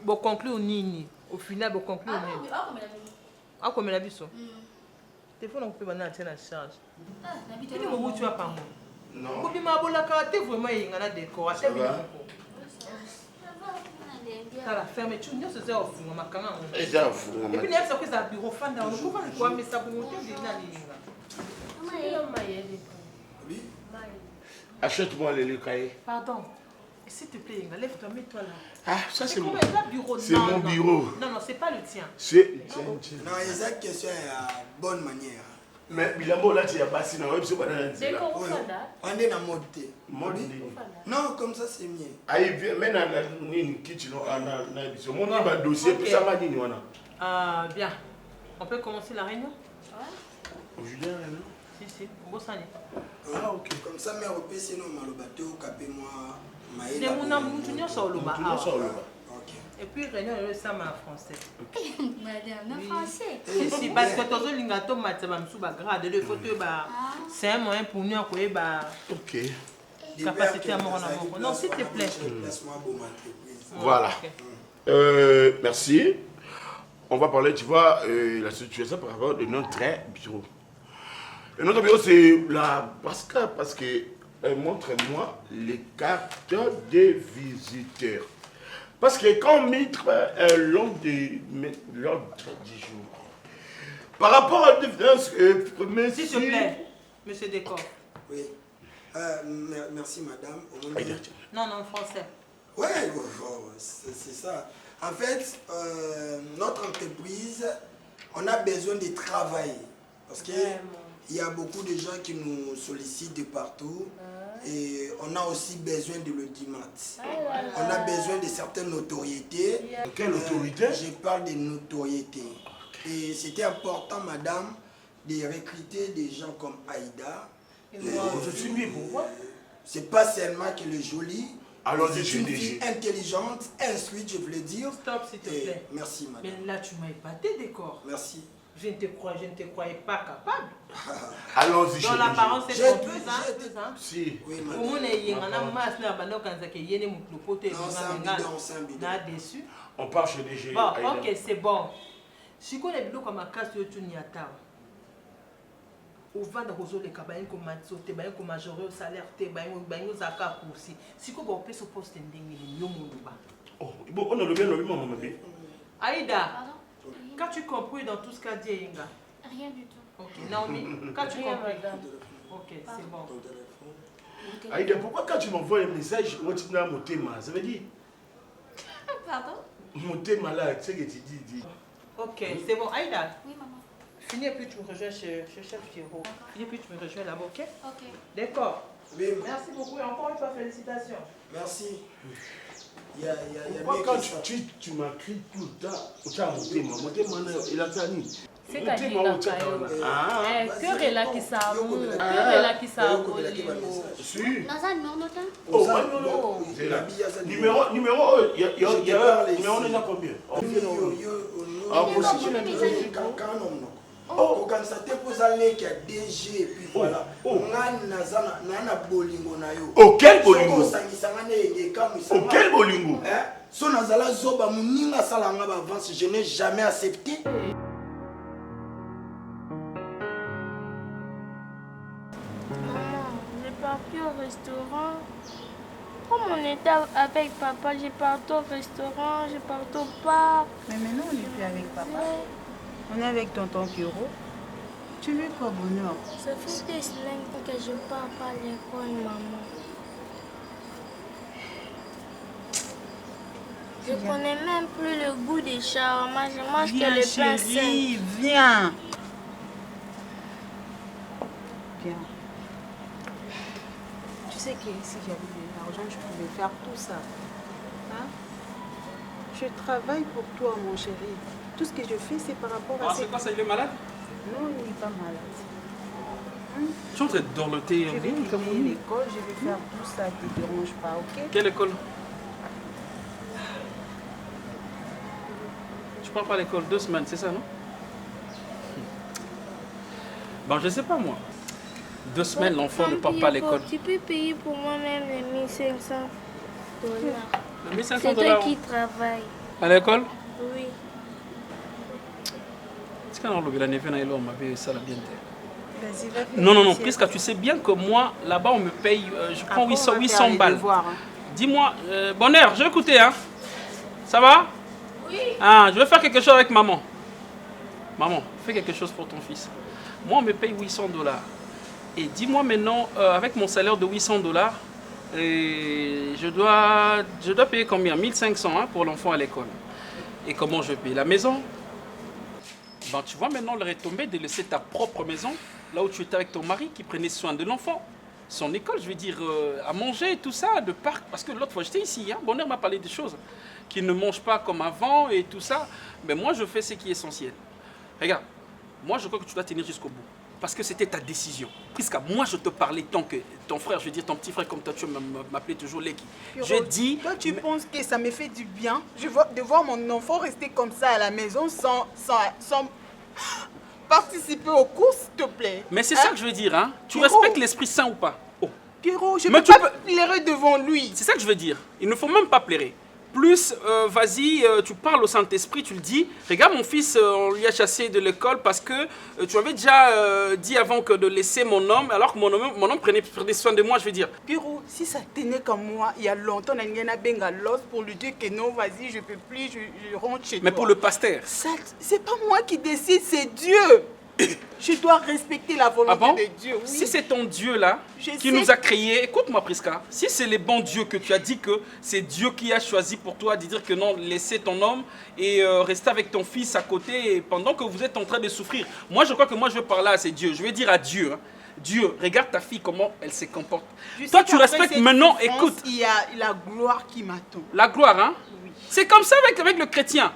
boconclure nini au final boconclure nini akomela biso telefone akupe bana atie na charge tini mobutu ya pango kobima abolaka te vraiment eyenga na décor ate biloko tala fermeture nyonso eza ofunga makanga ngo Eza ofunga epi nayebisa ko eza bureau fanda ono kova likwamisa bongo te ndena lilinga Achète-moi les cahiers. pardon s'il te plaît Yenga, lève-toi, mets-toi là. Ah, ça c'est mon bureau. C'est mon bureau. Non, non, c'est pas le tien. C'est... Non, exact question est à bonne manière. Mais Bilambo là, tu as passé dans le web, c'est pas dans la C'est comme Oui. ça, On est dans mode thé. Mode Oui. thé. Non, comme ça c'est mieux. Aïe, viens, mais dans la kitchen, on a dit, mon nom va dossier, puis ça va dire, on a. Bien. On peut commencer la réunion? Julien, non? Si, bon ça Ah, ok. Comme ça, mais on peut sinon malobato, capé moi, c'est mon amour, junior sur le bas. Ok. Et puis réunion, ça m'a français. Madame, non français. Si, parce que tous les lingato matam sous bas grade, le photo bah c'est un moyen pour nous à quoi bah. Ok. Capacité à mon amour. Non, s'il te plaît. Laisse-moi bon entreprise. Voilà. Merci. On va parler, tu vois, la situation par rapport à notre bureau. Et notre bureau, c'est la Pascal, parce que montre-moi les cartes des visiteurs. Parce que quand on met l'ordre du jour, par rapport à la différence, s'il te plaît, monsieur Décor. Oui. Merci madame. Non, non, français. Oui, c'est ça. En fait, notre entreprise, on a besoin de travailler. Parce qu'il y a beaucoup de gens qui nous sollicitent de partout. Et on a aussi besoin de l'audimat. On a besoin de certaines notoriétés. Quelle autorité? Je parle de notoriété. Et c'était important, madame, de recruter des gens comme Aïda. Je suis bien pour moi. C'est pas seulement qu'elle est jolie. Alors, c'est une fille intelligente, instruite, je voulais dire. Stop, s'il te plaît. Merci, madame. Mais là, tu m'as épaté, Décor. Merci. Je ne te croyais pas capable. Allons-y, dans l'apparence, c'est trompeuse, hein? Si. Oui, madame. On est déçu. On part chez DG. Bon, ok, c'est bon. Si on est comme ma casse de Tuniata, on va dans les cabanes comme Matsote, comme majoré au salaire, comme Zaka aussi. Si on peut se poster en Oh, bon, on a le bien, maman. Aïda, qu'as-tu compris dans tout ce qu'a dit Inga? Rien du tout. Ok, Naomi, qu'as-tu compris? Ok, c'est bon. Aïda, pourquoi quand tu m'envoies un message, tu as mon thème, ça veut dire? Pardon? Mon thème là, tu sais que tu dis. Ok, c'est bon. Aïda. Oui, maman. Finis et puis tu me rejoins chez Chef Giro. Finis et puis tu me rejoins là-bas, ok? Ok. D'accord. Oui. Merci beaucoup et encore une fois, félicitations. Merci. Il y a pourquoi quand tu m'écris tout le temps, tu as mon thème, il a tani. C'est qu'à dire que relakisa amour, que relakisa amour. Numéro, il y a combien? okanisa te poza leki ya DG et puis voilà ngani na bolingo na yo quel bolingo osangisanga ne ekamwisanga quel bolingo so nazala zoba moninga asalanga baavance je n'ai jamais accepté. J'ai parti au restaurant. Comme on était avec papa, j'ai parti au restaurant, j'ai parti au parc. Mais maintenant, on n'est plus avec papa. On est avec tonton Kiro. Tu veux quoi, bonheur? Ça fait des semaines que je pars pas à l'école, maman. Je connais même plus le goût des shawarma. Je mange que le pain chérie, viens. Viens. Tu sais que si j'avais de l'argent, je pouvais faire tout ça. Hein? Je travaille pour toi, mon chéri. Tout ce que je fais, c'est par rapport à... C'est quoi ça, il est malade? Non, il n'est pas malade. Je suis en train de dorloter. Je vais quitter l'école, je vais faire tout ça, ne te dérange pas, ok? Quelle école? Tu pars pas à l'école 2 semaines, c'est ça, non? Bon, je sais pas, moi. 2 semaines, l'enfant ne part pas à l'école. Tu peux payer pour moi-même les $1500. Les $1500? C'est toi qui travailles. À l'école? Oui. Non, non, non, Prisca, tu sais bien que moi, là-bas, on me paye, je prends 800 balles. Dis-moi, Bonheur, je vais écouter, hein? Ça va? Oui. Ah, je vais faire quelque chose avec maman. Maman, fais quelque chose pour ton fils. Moi, on me paye $800. Et dis-moi maintenant, avec mon salaire de $800, je dois payer combien? 1500 hein, pour l'enfant à l'école. Et comment je paye la maison? Ben, tu vois maintenant le retombé de laisser ta propre maison, là où tu étais avec ton mari qui prenait soin de l'enfant. Son école, je veux dire, à manger, tout ça, de parc. Parce que l'autre fois, j'étais ici, hein, Bonheur m'a parlé des choses. Qu'il ne mange pas comme avant et tout ça. Mais moi, je fais ce qui est essentiel. Regarde, moi, je crois que tu dois tenir jusqu'au bout. Parce que c'était ta décision. Puisque moi, je te parlais tant que ton frère, je veux dire ton petit frère, comme toi, tu m'appelais toujours Leki. Je dis... Toi, tu penses que ça me fait du bien de voir mon enfant rester comme ça à la maison sans participer aux courses, s'il te plaît? Mais c'est ça que je veux dire, hein. Tu respectes l'Esprit Saint ou pas? Oh. Pierrot, je ne peux pas pleurer devant lui. C'est ça que je veux dire. Il ne faut même pas pleurer. Plus, vas-y, tu parles au Saint-Esprit, tu le dis. Regarde, mon fils, on lui a chassé de l'école parce que tu avais déjà dit avant que de laisser mon homme, alors que mon homme prenait soin de moi, je veux dire. Pierrot, si ça tenait comme moi, il y a longtemps, on a benga l'os pour lui dire que non, vas-y, je ne peux plus, je rentre chez toi. Mais pour le pasteur? C'est pas moi qui décide, c'est Dieu. Je dois respecter la volonté de Dieu. Oui. Si c'est ton Dieu là, qui nous a créés, écoute-moi Prisca, si c'est le bon Dieu que tu as dit que c'est Dieu qui a choisi pour toi de dire que non, laissez ton homme et rester avec ton fils à côté pendant que vous êtes en train de souffrir. Moi je crois que moi je vais parler à ces dieux, je vais dire à Dieu, hein, Dieu, regarde ta fille comment elle se comporte. Toi tu respectes maintenant, écoute. Il y a la gloire qui m'attend. La gloire, hein? Oui. C'est comme ça avec le chrétien.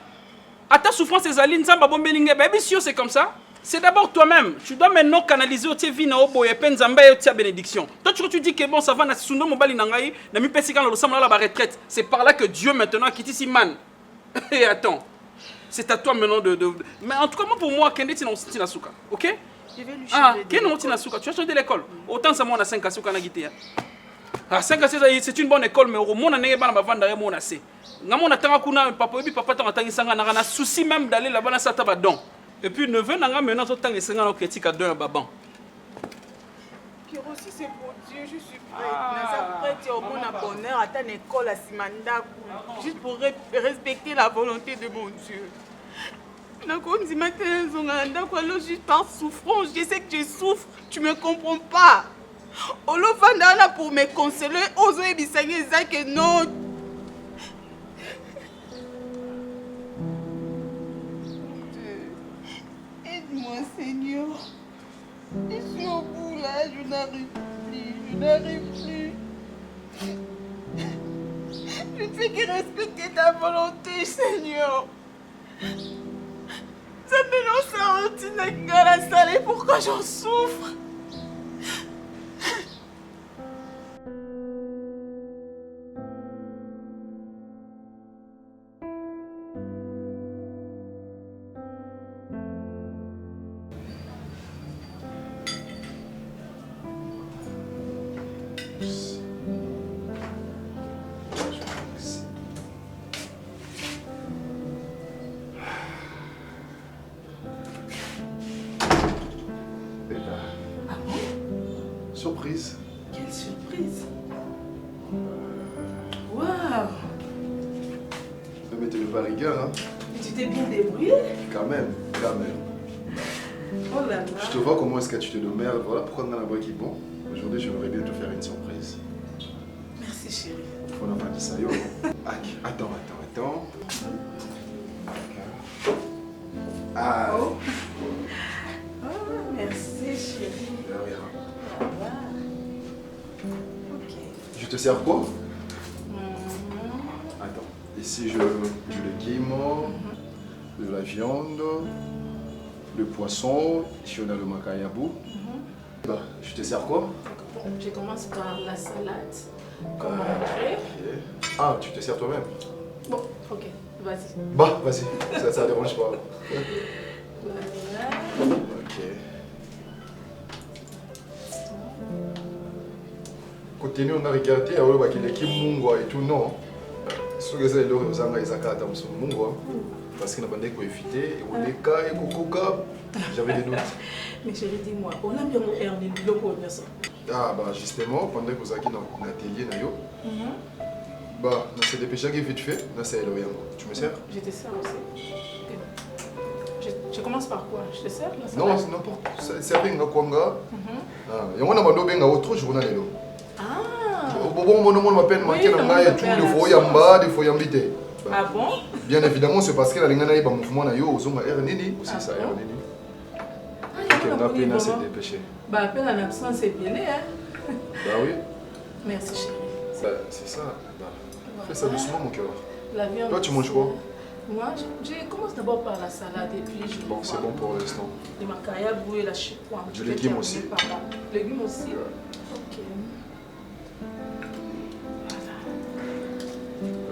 À ta souffrance, c'est comme ça. C'est d'abord toi-même. Tu dois maintenant canaliser au vie na obo et penzamba et tia bénédiction. Toi tu dis que bon ça va na sundo mobali nangai na mi pesi quand le ressemble à la retraite. C'est par là que Dieu maintenant quitte ici man. Et attends. C'est à toi maintenant de mais en tout cas moi pour moi Kende tina suka. OK? Je vais lui changer. Kende tina suka. Tu as changé de l'école. Autant ça moi na 5 suka na gité. Ah 5 c'est une bonne école mais au monde na yeba na bavanda ya mona c'est. Ngamo na tanga kuna papa ebi papa tanga tangisanga na souci même d'aller là-bas na sata ba don. Et puis neveu nanga maintenant autant esenga na critique à deux baban. Kiro, si c'est pour Dieu, je suis prête. Au mon bonheur, à une école à Simandaku, juste pour respecter la volonté de mon Dieu. Juste par souffrance, je sais que tu souffres, tu me comprends pas. Olofandana pour me consoler, Ozo et Bissagé, que non. Aide-moi, Seigneur. Je suis au bout là, je n'arrive plus. Je ne fais que respecter ta volonté, Seigneur. Ça me lance en routine avec la salle, pourquoi j'en souffre? Surprise. Quelle surprise! Waouh! Mais tu n'es pas rigueur, hein? Tu t'es bien débrouillé? Quand même. Oh là là! Je te vois comment est-ce que tu te démerdes. Voilà pourquoi on a la voix qui est bon. Aujourd'hui, j'aimerais bien te faire une surprise. Merci chérie. On n'a pas dit ça, yo. Attends. Ah. Oh, merci chérie. De rien. Ok. Je te sers quoi? Attends. Ici, je légume, de la viande, le poisson. Ici, on a le macayabou. Bah, je te sers quoi? Bon, je commence par la salade. Comme entrée. Ah, tu te sers toi-même? Bon, ok. Vas-y. Bah, vas-y. Ça dérange pas. Voilà. Ok. Côté nous, on a regardé, on a regardé qui mungwa et tout, non. Ce que c'est là, on a regardé ça mungwa. Parce qu'on a bandé qu'on éviter, on les cas et cococa. J'avais des doutes. Mais chérie, dis-moi, on a bien Ernie, le premier ça. Ah, bah justement, pendant que vous avez dans l'atelier, bah, c'est des péchés qui vite fait, c'est le rien. Tu me sers? Je te sers aussi. Je commence par quoi? Je te sers la salade? Non, c'est n'importe quoi. C'est rien, Kwanga. Il y a un moment où autre jour. Ah! Bon, mon m'appelle manqué dans la tout, des fois yamba, des fois yambité. Ah bon? Bien évidemment, c'est parce que la ligne a un mouvement na yo, aux hommes Nini, aussi ça Nini. On a peine à se dépêcher. Bah, à peine en absence, c'est bien, hein? Bah oui. Merci chérie. Bah, c'est ça. Bah, fais ça doucement, mon cœur. La viande. Toi, tu manges quoi? Moi, je commence d'abord par la salade et puis je. Bon, c'est bon pour l'instant. Les macayabou et la chipouin. Du légume aussi. Légumes aussi? Ok.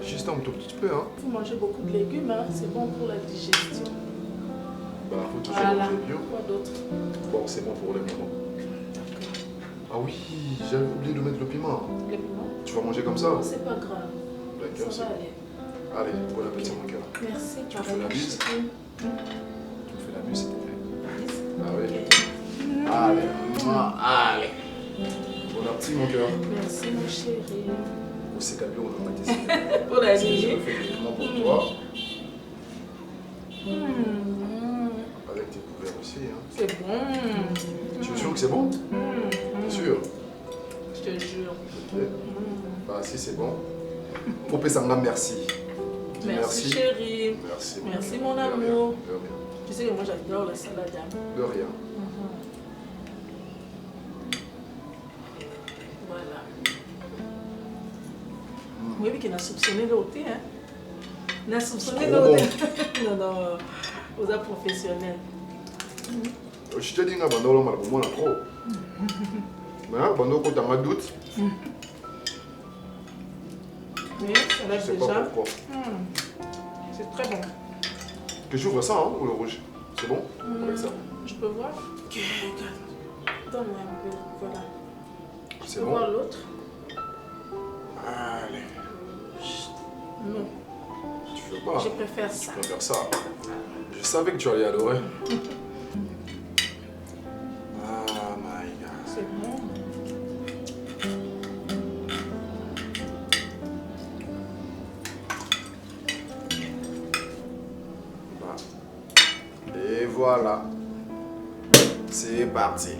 Juste un tout petit peu, hein. Vous mangez beaucoup de légumes, hein? C'est bon pour la digestion. Bah, faut toujours manger bio. Quoi d'autre? Bon, c'est bon pour le moment. Ah oui, j'avais oublié de mettre le piment. Le piment? Tu vas manger comme ça? Non, c'est pas grave. D'accord, ça va aller. Allez, bon appétit, mon cœur. Merci. Tu me fais la bise? Tu me fais la bise, s'il te plaît. Ah oui. Allez. Bon appétit, mon cœur. Merci, mon chéri. Ou c'est qu'à on va pâtisserie. Pour la nuit. Je nuit. fais uniquement pour toi. Avec tes couverts aussi. Hein. C'est bon. Tu es sûr que c'est bon? T'es sûr? Je te jure. Ok. Bah, si c'est bon. Popé Sanga, merci. Merci chérie. Merci. Merci mon amour. De rien. Tu sais que moi j'adore la salade. De rien. Voilà. Oui, mais qu'il a soupçonné l'autre, hein? Il a soupçonné l'autre. Non, vous êtes professionnel. Je te dis que je mal pour moi trop. Mais quand tu as un doute, oui, ça je sais pas pourquoi. C'est très bon. Que j'ouvre ça, hein, ou le rouge? C'est bon avec ça? Je peux voir? Ok, regarde. Donne-moi un peu, voilà. C'est bon? Voir l'autre? Allez. Non. Tu veux pas? Je préfère ça. Je préfère ça. Je savais que tu allais adorer. Ah my god. C'est bon. Et voilà. C'est parti.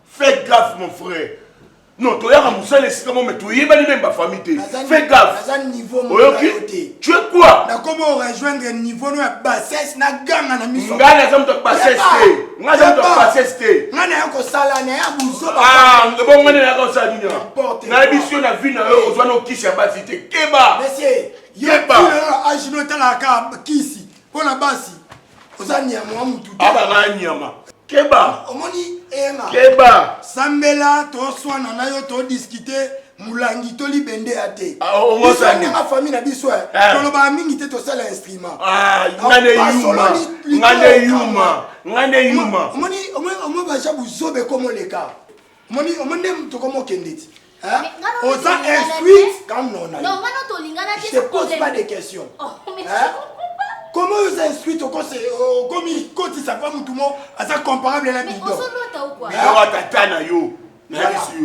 Fais gaffe mon frère. Non, tu as remboursé les systèmes, mais tu es même ma famille. Fais gaffe. Tu es quoi? Comment rejoindre un niveau de bassesse na ganga na miso. Ngana zamu to bassesse. Ngana zamu to bassesse. Ngana yako sala na ya buzo. Ah, bon ngana yako sala ni. Na émission na vie na yo ozwa no kisi ya basité. Keba. Monsieur, yeba. Ajino tala ka kisi. Pona basi. Ozani ya mwa mutu. Aba nganyama. Keba. Omoni ema. Keba. Sambela to swana na yo to discuter mulangi to libende ate. Ah, on ça ni ma famille na biso. To ba mingi te to sala instrument. Ah, ngane yuma. Ngane yuma. Ngane yuma. Omoni ba jabu zobe comme le cas. Omoni to comme kenditi. Hein? Oza instruit comme non. Non, ngana to lingana te. Je te pose pas de questions. Comment vous instruisez comme quand il s'appelle Moutoumon, à ça comparable à la bidon?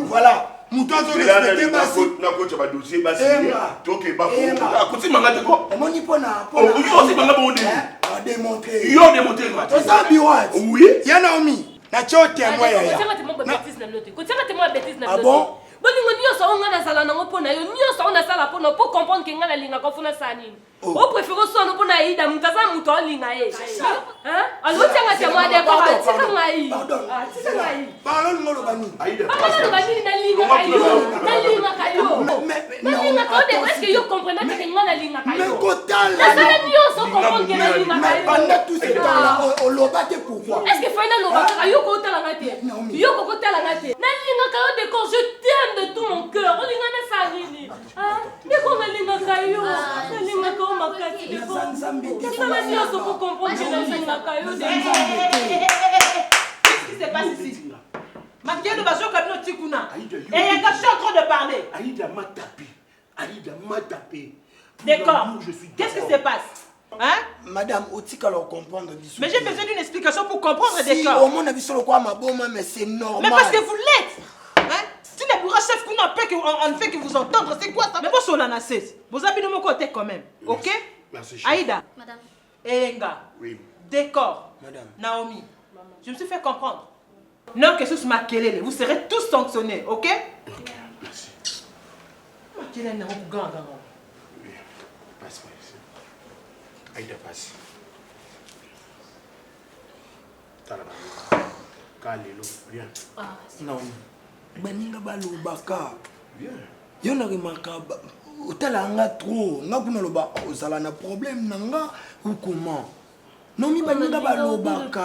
Voilà. Mouton a respecté ma si. Oui. Il y a Naomi. Ah bon? bolingo nyonso onga nazala nango mpona yo nyonso onasala mpona po comprendre ke nga nalingaka ofuna sala nini opréféré oswana mpona aida moto aza moto aolinga ye alotianga temo adekora atika ngai atika ngai baloloba nini nalingaka yo nalingaka yo nalingaka yo de eske yo comprendre ke nga nalingaka yo nasala nyonso comprendre ke nalingaka yo pendant tout ce temps oloba te pourquoi eske faina loba kaka yo kotalanga te yo kotalanga te nalingaka yo de quand je t'aime de tout mon cœur. Olingana sarini. Ah, deko nalingaka yo. Nalingaka o makati deko. Nasala nyonso pour comprendre que nalingaka yo de. Qu'est-ce qui se passe ici? Makiendo bazo kabino tikuna. Et il y a quelqu'un en train de parler. Aïda m'a tapé. Aïda m'a tapé. D'accord. Qu'est-ce qui se passe? Hein? Madame, Otika leur comprendre. Mais j'ai besoin d'une explication pour comprendre des cas. Si au monde a vu sur le quoi ma bombe, mais c'est normal. Mais parce que vous l'êtes. Hein? Tu n'es pas chef qu'on on ne fait que vous entendre. C'est quoi ça? Mais bon, sur la nassesse. Vous avez de mon côté quand même. Ok? Merci, chef. Aïda. Madame. Elenga. Oui. Décor. Madame. Naomi. Je me suis fait comprendre. Non, que ce soit Makelele. Vous serez tous sanctionnés. Ok? Merci. Makelele, non, vous gardez. Oui. Passe, ici. Aïda, passe. T'as la barre. Kalelo, viens. Non. Baninga balobaka. Viens. Yo na remarka otala nga trop. Nga kuna loba ozala na problème na nga ou comment? Non mi baninga balobaka.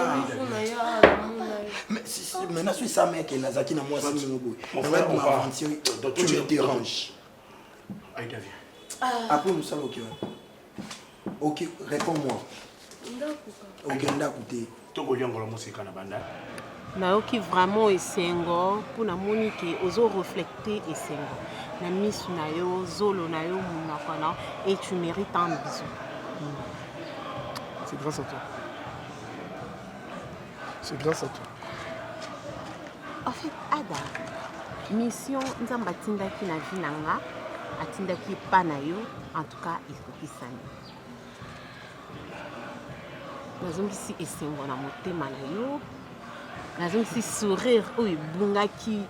Mais maintenant suis sa mère qui nazaki na moi si ngoboy. Mon On frère, va on part. m'avancer. Tu me déranges. Aïda, viens. Après nous sommes OK. OK, réponds-moi. OK, ndakuté. Toko yongola musika na banda. nayoki vraiment esengo mpona moni ke ozoreflecte esengo na misu na yo zolo na yo monoko na et tu mérites un bisou. C'est grâce à toi. C'est grâce à toi. En fait, Ada, mission nzambe atindaki na vie na nga atindaki epa na yo en tout cas ekokisani. Nazongisi esengo na motema na yo. Nazongisi sourire oyo ebungaki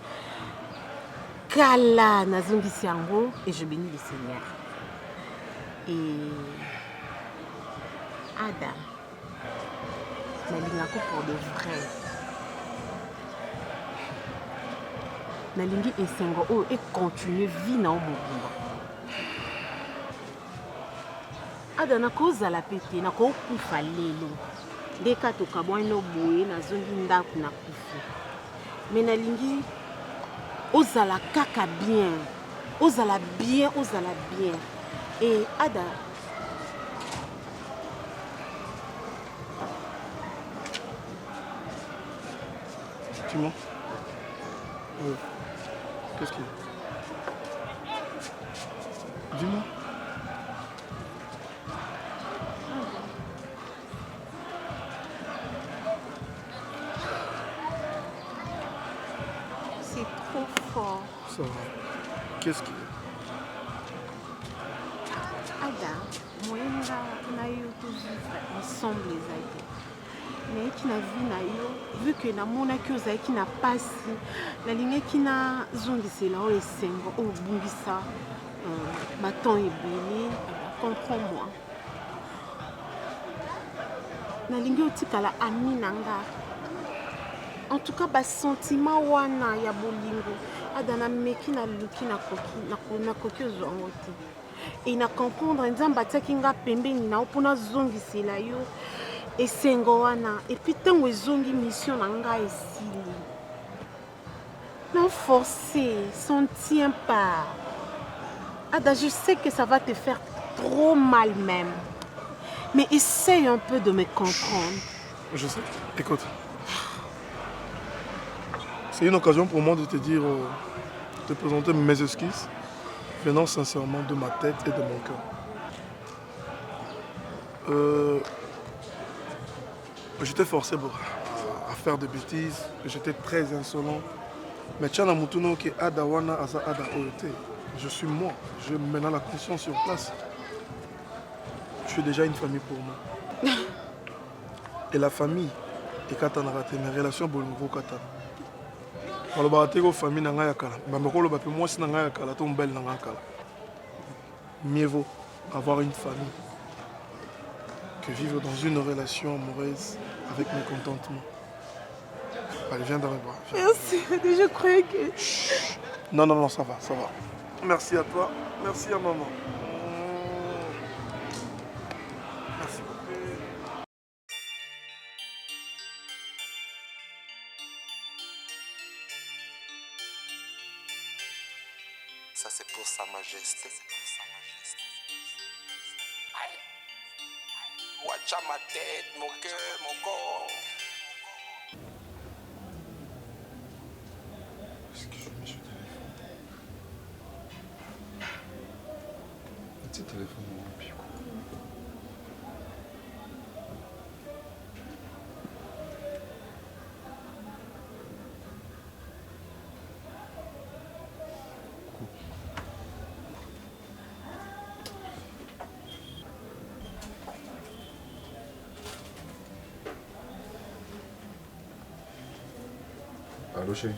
kala nazongisi yango et je bénis le Seigneur. Et Ada, nalingako pour de vrai. Nalingi esengo oyo econtinue vie na yo mobimba. Ada nakozala pe te nakokufa lelo. Deka tokabwano boye nazongi ndako na kufi. Mais nalingi ozala kaka bien. Ozala bien, ozala bien. Et Ada, Dis-moi. Qu'est-ce qu'il y a? Dis-moi. c'est trop fort. Ça va. Qu'est-ce qu'il y a? Ada, moyenga na yo tovivre ensemble ezali. Nayeki na vie na yo, vu que namonaki ozalaki na pasi, nalingaki nazongisela oyo esengo oyo obungisa baton ebele, comprends-moi. Nalingi otikala ami na nga. En tout cas, basentiment wana ya bolingo, Ada nameki naluki nakoki ozwango te. Et na comprendre nzambe atiaki nga pembeni na yo mpona zongisela yo esengo wana. Et puis ntango ezongi mission na nga esili. Non forcé, ça ne tient pas. Ada, je sais que ça va te faire trop mal même. Mais essaye un peu de me comprendre. Je sais. Écoute. C'est une occasion pour moi de te dire, de te présenter mes esquisses, venant sincèrement de ma tête et de mon cœur. J'étais forcé à faire des bêtises, j'étais très insolent. Mais Tchana Moutuno qui Ada Wana Aza Ada Oyote. Je suis moi, je mets dans la conscience sur place. Je suis déjà une famille pour moi. Et la famille est Katana raté, mes relations pour le nouveau Katana. Je suis une famille na ngaya kala. Bamako lo bape moi si na ngaya kala to mbel na ngaya kala. Mieux vaut avoir une famille que vivre dans une relation amoureuse avec mécontentement. Allez, viens dans mes bras. Viens. Merci, je croyais que... Chut. Non, non, non, ça va, ça va. Merci à toi, merci à maman. Merci beaucoup. Ça c'est pour Sa Majesté. Watcha ma tête, mon cœur, mon corps. Est-ce que je mets ce téléphone? Un petit téléphone, puis quoi? Allô, chérie.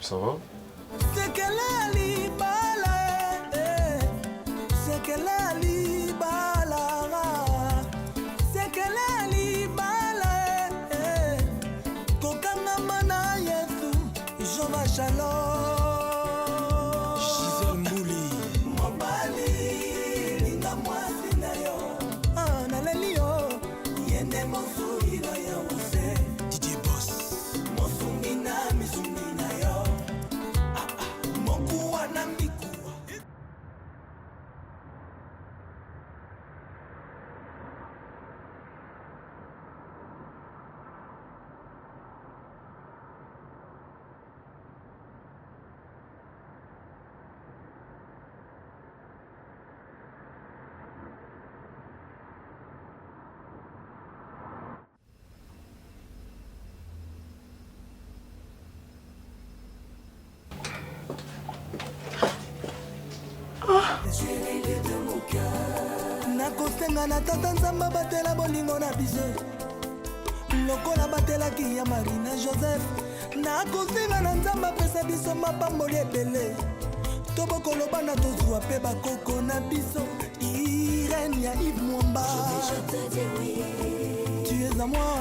Ça va? C'est qu'elle est libala, c'est qu'elle est libala, c'est qu'elle est libala, kokanga mana yesu, jova shalom. Gisèle Mbouli, mobali, linga mwasi na yo, naleli yo, yende mosuri na yo ose, DJ Boss, mosungi na misungi na yo. nakosenga na tata nzambe batela bolingo na biso lokola batelaki ya Marie na Joseph nakosenga na nzambe apesa biso mapamboli ebele to bokoloba na tozwa mpe bakoko na biso Irène ya Yves Mwamba tu es à moi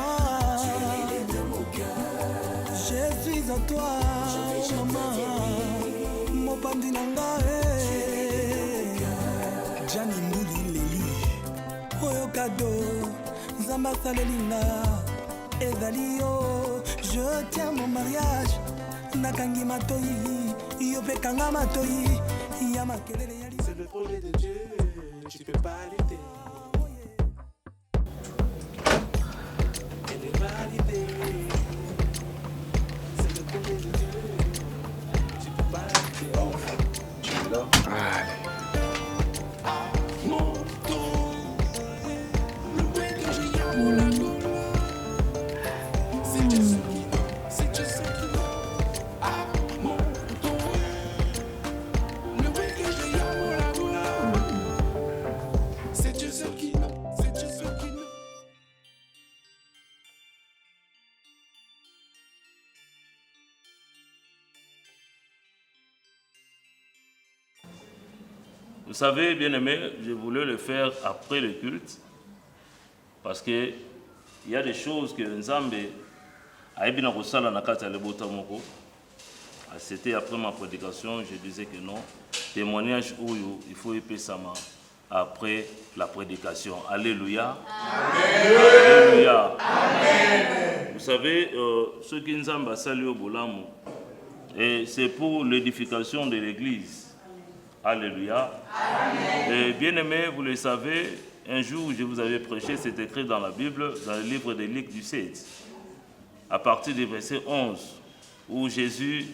je suis à toi maman mopandi na ngai Jani Mbouli l'élu oyo kado nzamba salelinga ezali yo je tiens mon mariage nakangi matoi yo pe kanga matoi ya makelele ya c'est le projet de Dieu tu peux pas lutter elle est validée c'est le projet de Dieu tu peux pas lutter tu es là. Allez. Vous savez, bien aimé, je voulais le faire après le culte parce que il y a des choses que Nzambe a ebina kosala na kati ya lebota moko. C'était après ma prédication, je disais que non, témoignage où il faut epesama après la prédication. Alléluia. Amen. Alléluia. Amen. Vous savez, ce qui Nzambe a sali au Bolamu, et c'est pour l'édification de l'église. Alléluia. Amen. Et bien aimé, vous le savez, un jour je vous avais prêché, c'est écrit dans la Bible, dans le livre de Luc du 7, à partir du verset 11, où Jésus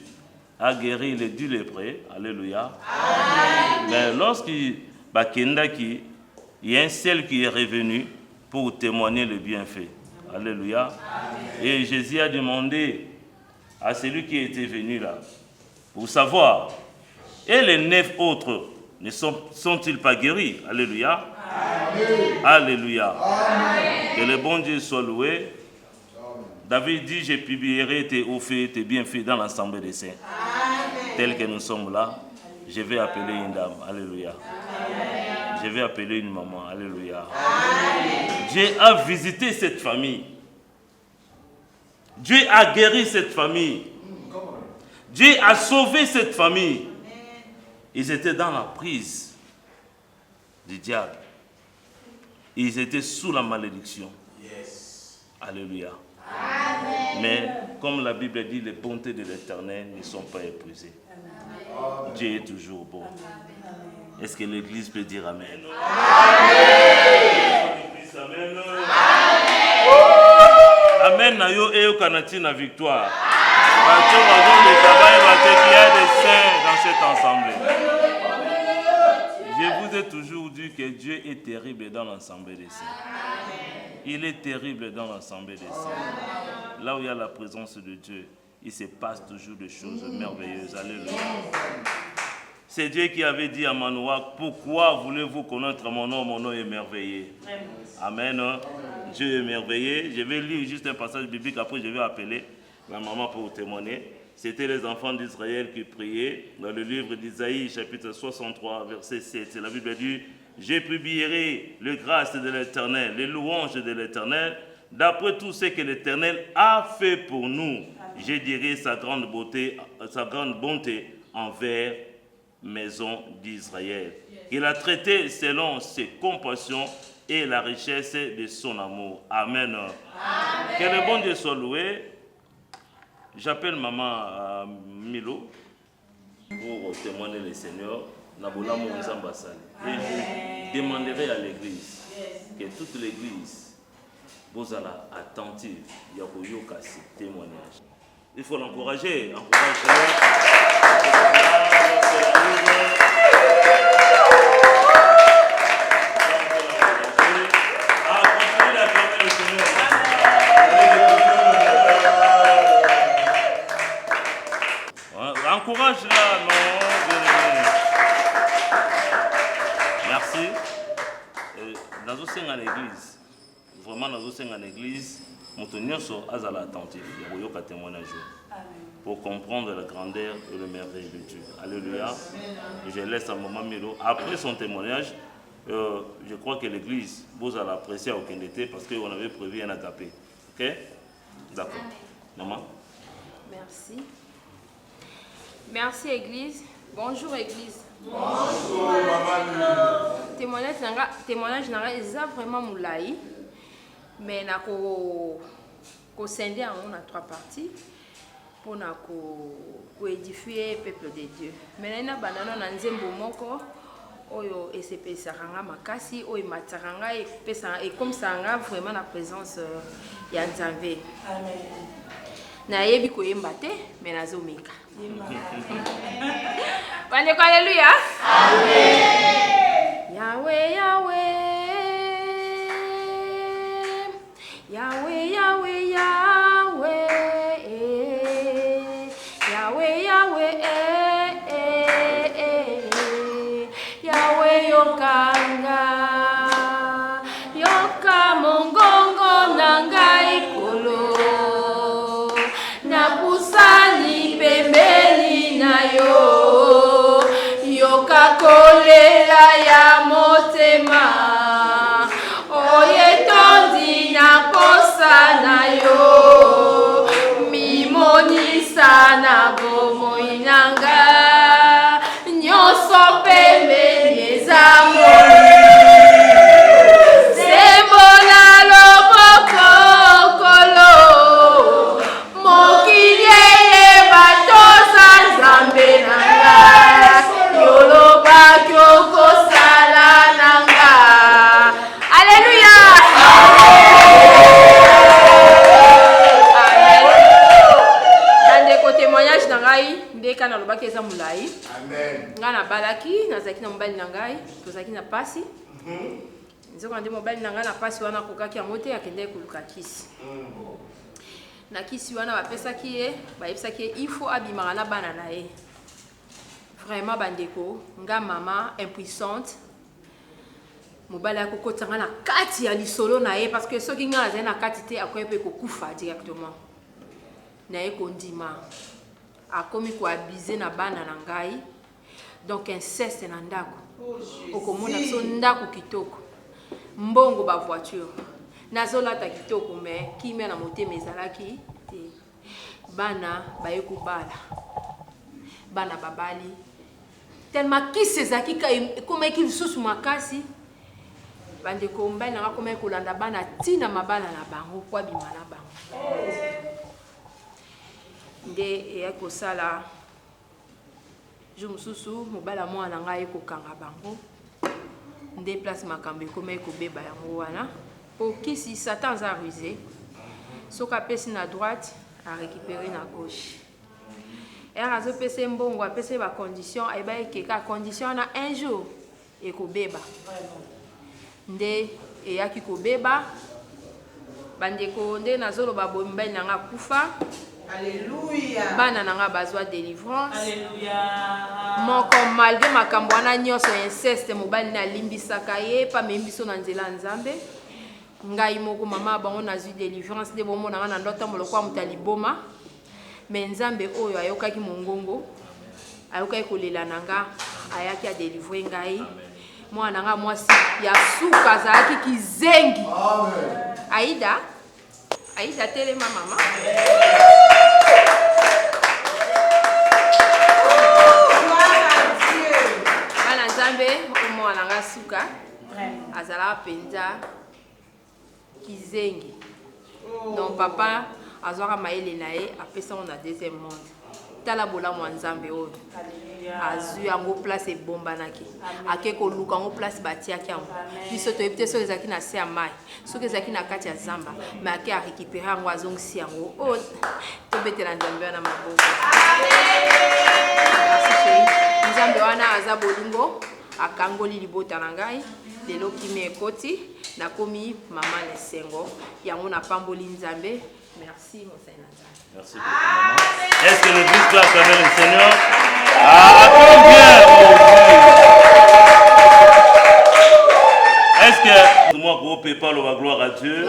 a guéri les 10 lépreux. Alléluia. Amen. Mais lorsqu'il y a un seul qui est revenu pour témoigner le bienfait. Alléluia. Amen. Et Jésus a demandé à celui qui était venu là, pour savoir, et les 9 autres ne sont-ils pas guéris? Alléluia. Amen. Alléluia. Amen. Que le bon Dieu soit loué. David dit, je publierai tes hauts faits, tes bienfaits dans l'assemblée des saints. Tel que nous sommes là, je vais appeler une dame. Alléluia. Amen. Je vais appeler une maman. Alléluia. Amen. Dieu a visité cette famille. Dieu a guéri cette famille. Dieu a sauvé cette famille. Ils étaient dans la prise du diable. Ils étaient sous la malédiction. Yes. Alléluia. Amen. Mais comme la Bible dit, les bontés de l'Éternel ne sont pas épuisées. Amen. Dieu est toujours bon. Est-ce que l'Église peut dire Amen? Amen. Amen. Amen. Yo et kanati na victoire. Il y a des saints dans cette assemblée. Je vous ai toujours dit que Dieu est terrible dans l'assemblée des saints. Il est terrible dans l'assemblée des saints. Là où il y a la présence de Dieu, il se passe toujours des choses merveilleuses. Alléluia. C'est Dieu qui avait dit à Manoah, pourquoi voulez-vous connaître mon nom est merveilleux. Amen. Dieu est merveilleux. Je vais lire juste un passage biblique, après je vais appeler. la maman peut vous témoigner. C'était les enfants d'Israël qui priaient dans le livre d'Isaïe, chapitre 63, verset 7. La Bible dit, « Je publierai les grâces de l'Éternel, les louanges de l'Éternel, d'après tout ce que l'Éternel a fait pour nous. Je dirai sa grande bonté envers maison d'Israël. Il a traité selon ses compassions et la richesse de son amour. » Amen. Amen. Que le bon Dieu soit loué. J'appelle maman Milo pour témoigner le Seigneur. Et je demanderai à l'église que toute l'église vous allez attentive. Il y a ce témoignage. Il faut l'encourager. Encourage-la, non, merci. Dans l'église, vraiment dans l'église, Moutonioso azala attentif, il y a un témoignage pour comprendre la grandeur et le merveille de Dieu. Alléluia. Je laisse un moment Milo. Après son témoignage, je crois que l'église, vous allez apprécier à aucun été parce qu'on avait prévu un agapé. Ok? D'accord. Maman? Merci. Merci Église. Bonjour Église. Bonjour maman. Témoignage nanga eza vraiment moulaï. Mais na ko scindé en trois parties pour na ko édifier le peuple de Dieu. Mais na banana na nzembo moko oyo esepesa ranga makasi oyo mataranga et comme ça nga vraiment la présence ya Nzambe. Amen. Na yebi ko yemba te mais nazomeka. Bandeko, alléluia. Amen. Yahweh, Yahweh. Yahweh, Yahweh, Yahweh. Yahweh, Yahweh. Yahweh, Yokanga. Yoka mongongo nangai kolo. Napusani pembeni na yo. Yoka kolela ya motema. Oye tondi na posa na yo. Mimonisa na bomo inanga. Nyoso pembeni ezamoni. Sembola loboko kolo. Mokilie batosa Nzambe nanga. Yoloba kyoko sala nanga. Alléluia. Dans témoignage nangai ndeka na lobaki eza mulai. Amen. Ngana balaki nazaki na mobali nangai tozaki na pasi. Nzoko ndi mobali nanga na pasi wana kokaki amote akende kuluka kisi. Na kisi wana bapesaki ye bayebisaki ye il faut abimaka na bana na ye. Vraiment bandeko nga mama impuissante mobali akokotanga na kati ya lisolo na ye parce que soki nga azali na kati te akoye pe kokufa directement na ye kondima akomi koabize na bana na ngai donc inceste na ndako okomona so ndako kitoko mbongo ba voiture nazolata kitoko mais kimia na motema ezalaki te bana baye kobala bana babali tellement kisi ezalaki ekomaki lisusu makasi bandeko mobali nanga akomaki kolanda bana ntina mabala na bango po abima na bango nde eya kosala jour mosusu mobali ya mwana na ngai ekokanga bango nde place makambo ekomaki kobeba yango wana po kisi satan aza rusé soki apesi na droite arécupéré na gauche ere azopesa mbongo apesa bacondition ayebaki keka condition wana un jour ekobeba nde eyaki kobeba bandeko nde nazoloba boye mobali nanga kufa. Alléluia. Bana nanga bazwa délivrance. Alléluia. Moko malgré makambo wana nyonso inceste mobali na limbisaka ye pa membiso na nzela Nzambe. Ngai moko mama bango nazwi délivrance nde bomona na ndota moloko muta liboma mais nzambe oyo ayokaki mongongo ayokaki kolela na nga ayaki adelivre ngai mwana nga mwasi ya suka azalaki kizengi. Aïda telema mama. Bana nzambe omwana nga suka azala penza kizengi. Donc papa azwaka mayele na ye apesa on a deuxième monde. Tala bola mwa nzambe oyo. Azu yango place ebombanaki. Ake koluka yango place batiaki yango. Biso toyebi te soki ezalaki na se ya mai, soki ezalaki na kati ya zamba, mais ake arécupérer yango azongisi yango. Oh, tobetela nzambe wana maboko. Nzambe wana aza bolingo akangoli libota na ngai lelo kimi ekoti nakomi mama lesengo yango na pamboli nzambe. Merci mon Seigneur. Merci beaucoup maman. Est-ce que l'église peut acclamer le Seigneur? Ah, combien? Est-ce que moi gros pépa la gloire à Dieu?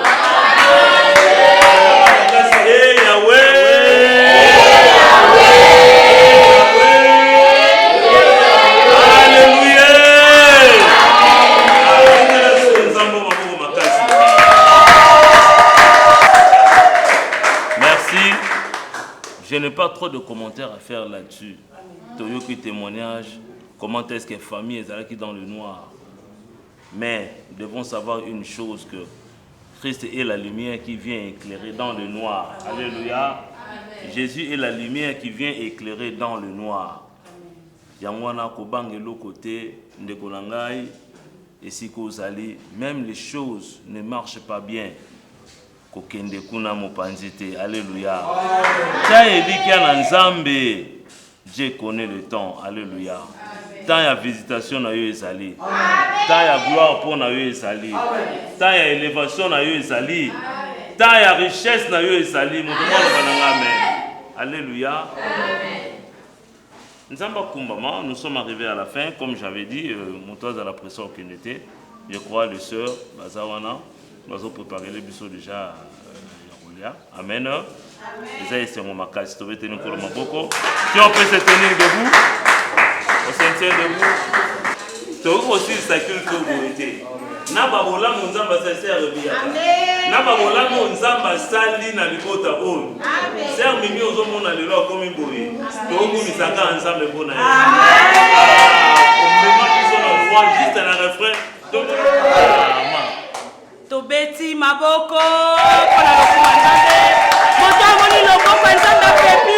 Hey Yahweh! Je n'ai pas trop de commentaires à faire là-dessus. Toyoki témoignage, comment est-ce que les familles sont dans le noir. Mais nous devons savoir une chose, que Christ est la lumière qui vient éclairer dans le noir. Alléluia. Jésus est la lumière qui vient éclairer dans le noir. Yangwana kobangelo côté ndekonangai et si kozali, même les choses ne marchent pas bien. Kokende kuna mopanzite. Alléluia. Dieu connaît le temps. Alléluia. Tant il y a visitation na yo ezali. Tant il y a gloire pour na yo ezali. Tant il y a élévation na yo ezali. Tant il y a richesse na yo ezali. Amen. Alléluia. Nous sommes arrivés à la fin. Comme j'avais dit, montage à la pression qu'il était. Je crois les sœurs Bazawana. Nous allons préparer les bisous déjà. Amen. Si on peut se tenir debout, on se tient debout. Tu as aussi sa culture. Nababola Monzamba sincère bien. Nababola Monzamba sali na libota on. Sœur Mimi ozomona lelo comme boye. Toko misaka ensemble bona. On demande qu'ils ont le droit juste à la refrain. Tobeti maboko pona lokumandande. Motamoni loboko nzamba pepi.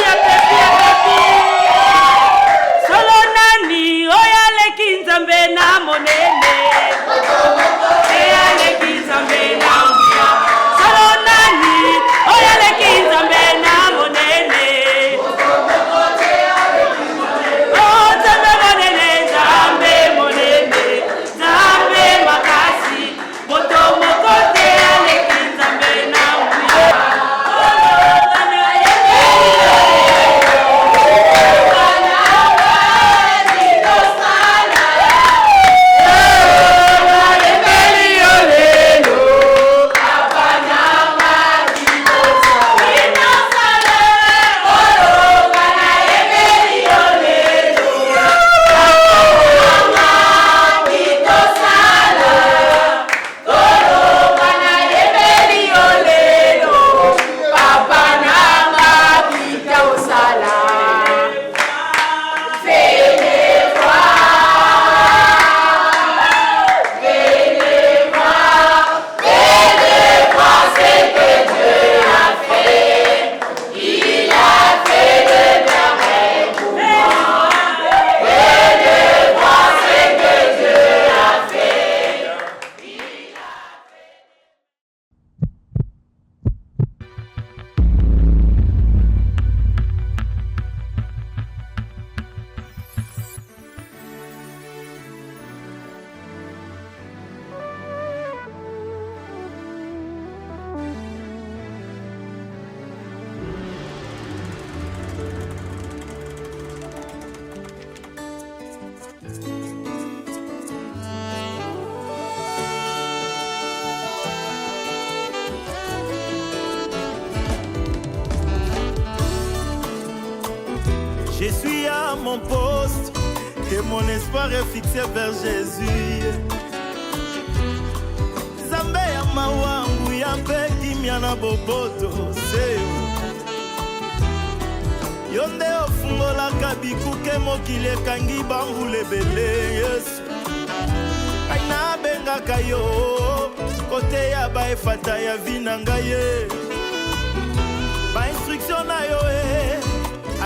Solo nani oyale kinzambe na monene. Oh, Je suis à mon poste et mon espoir est fixé vers Jésus. Zambe ya mawangu ya mpe kimia na boboto seo. Yonde ofungolaka bikuke mokili ekangi bambula ebele Yesu. Aina bengaka yo kote ya baefata ya vi na ngai ye. Ba instruction na yo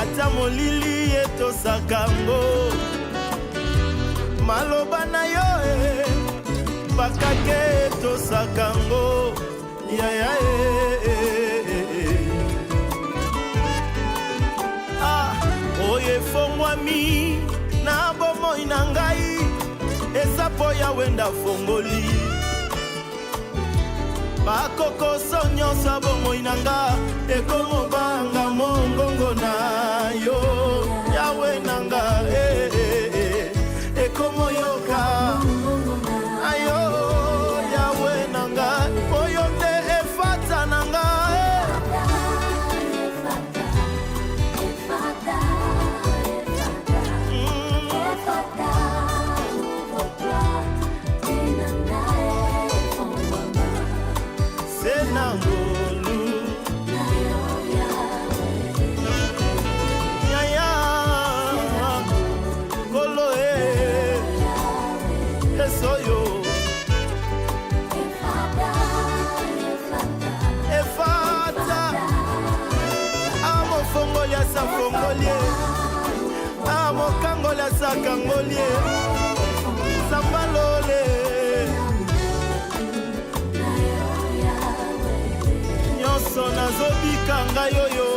ata molili etosaka ngo. Maloba na yo bakake etosaka ngo. Ya ya oye fongwami na bomoi na ngai eza po ya wenda fongoli. Bakokoso nyonso bomoi na nga ekomobanga mongongo na yo. Yawe na nga ekomoyoka ayo. Yawe na nga oyo nde efata na nga. Amokangolia sakangolie sambalole nyonso nazobika ngai oyo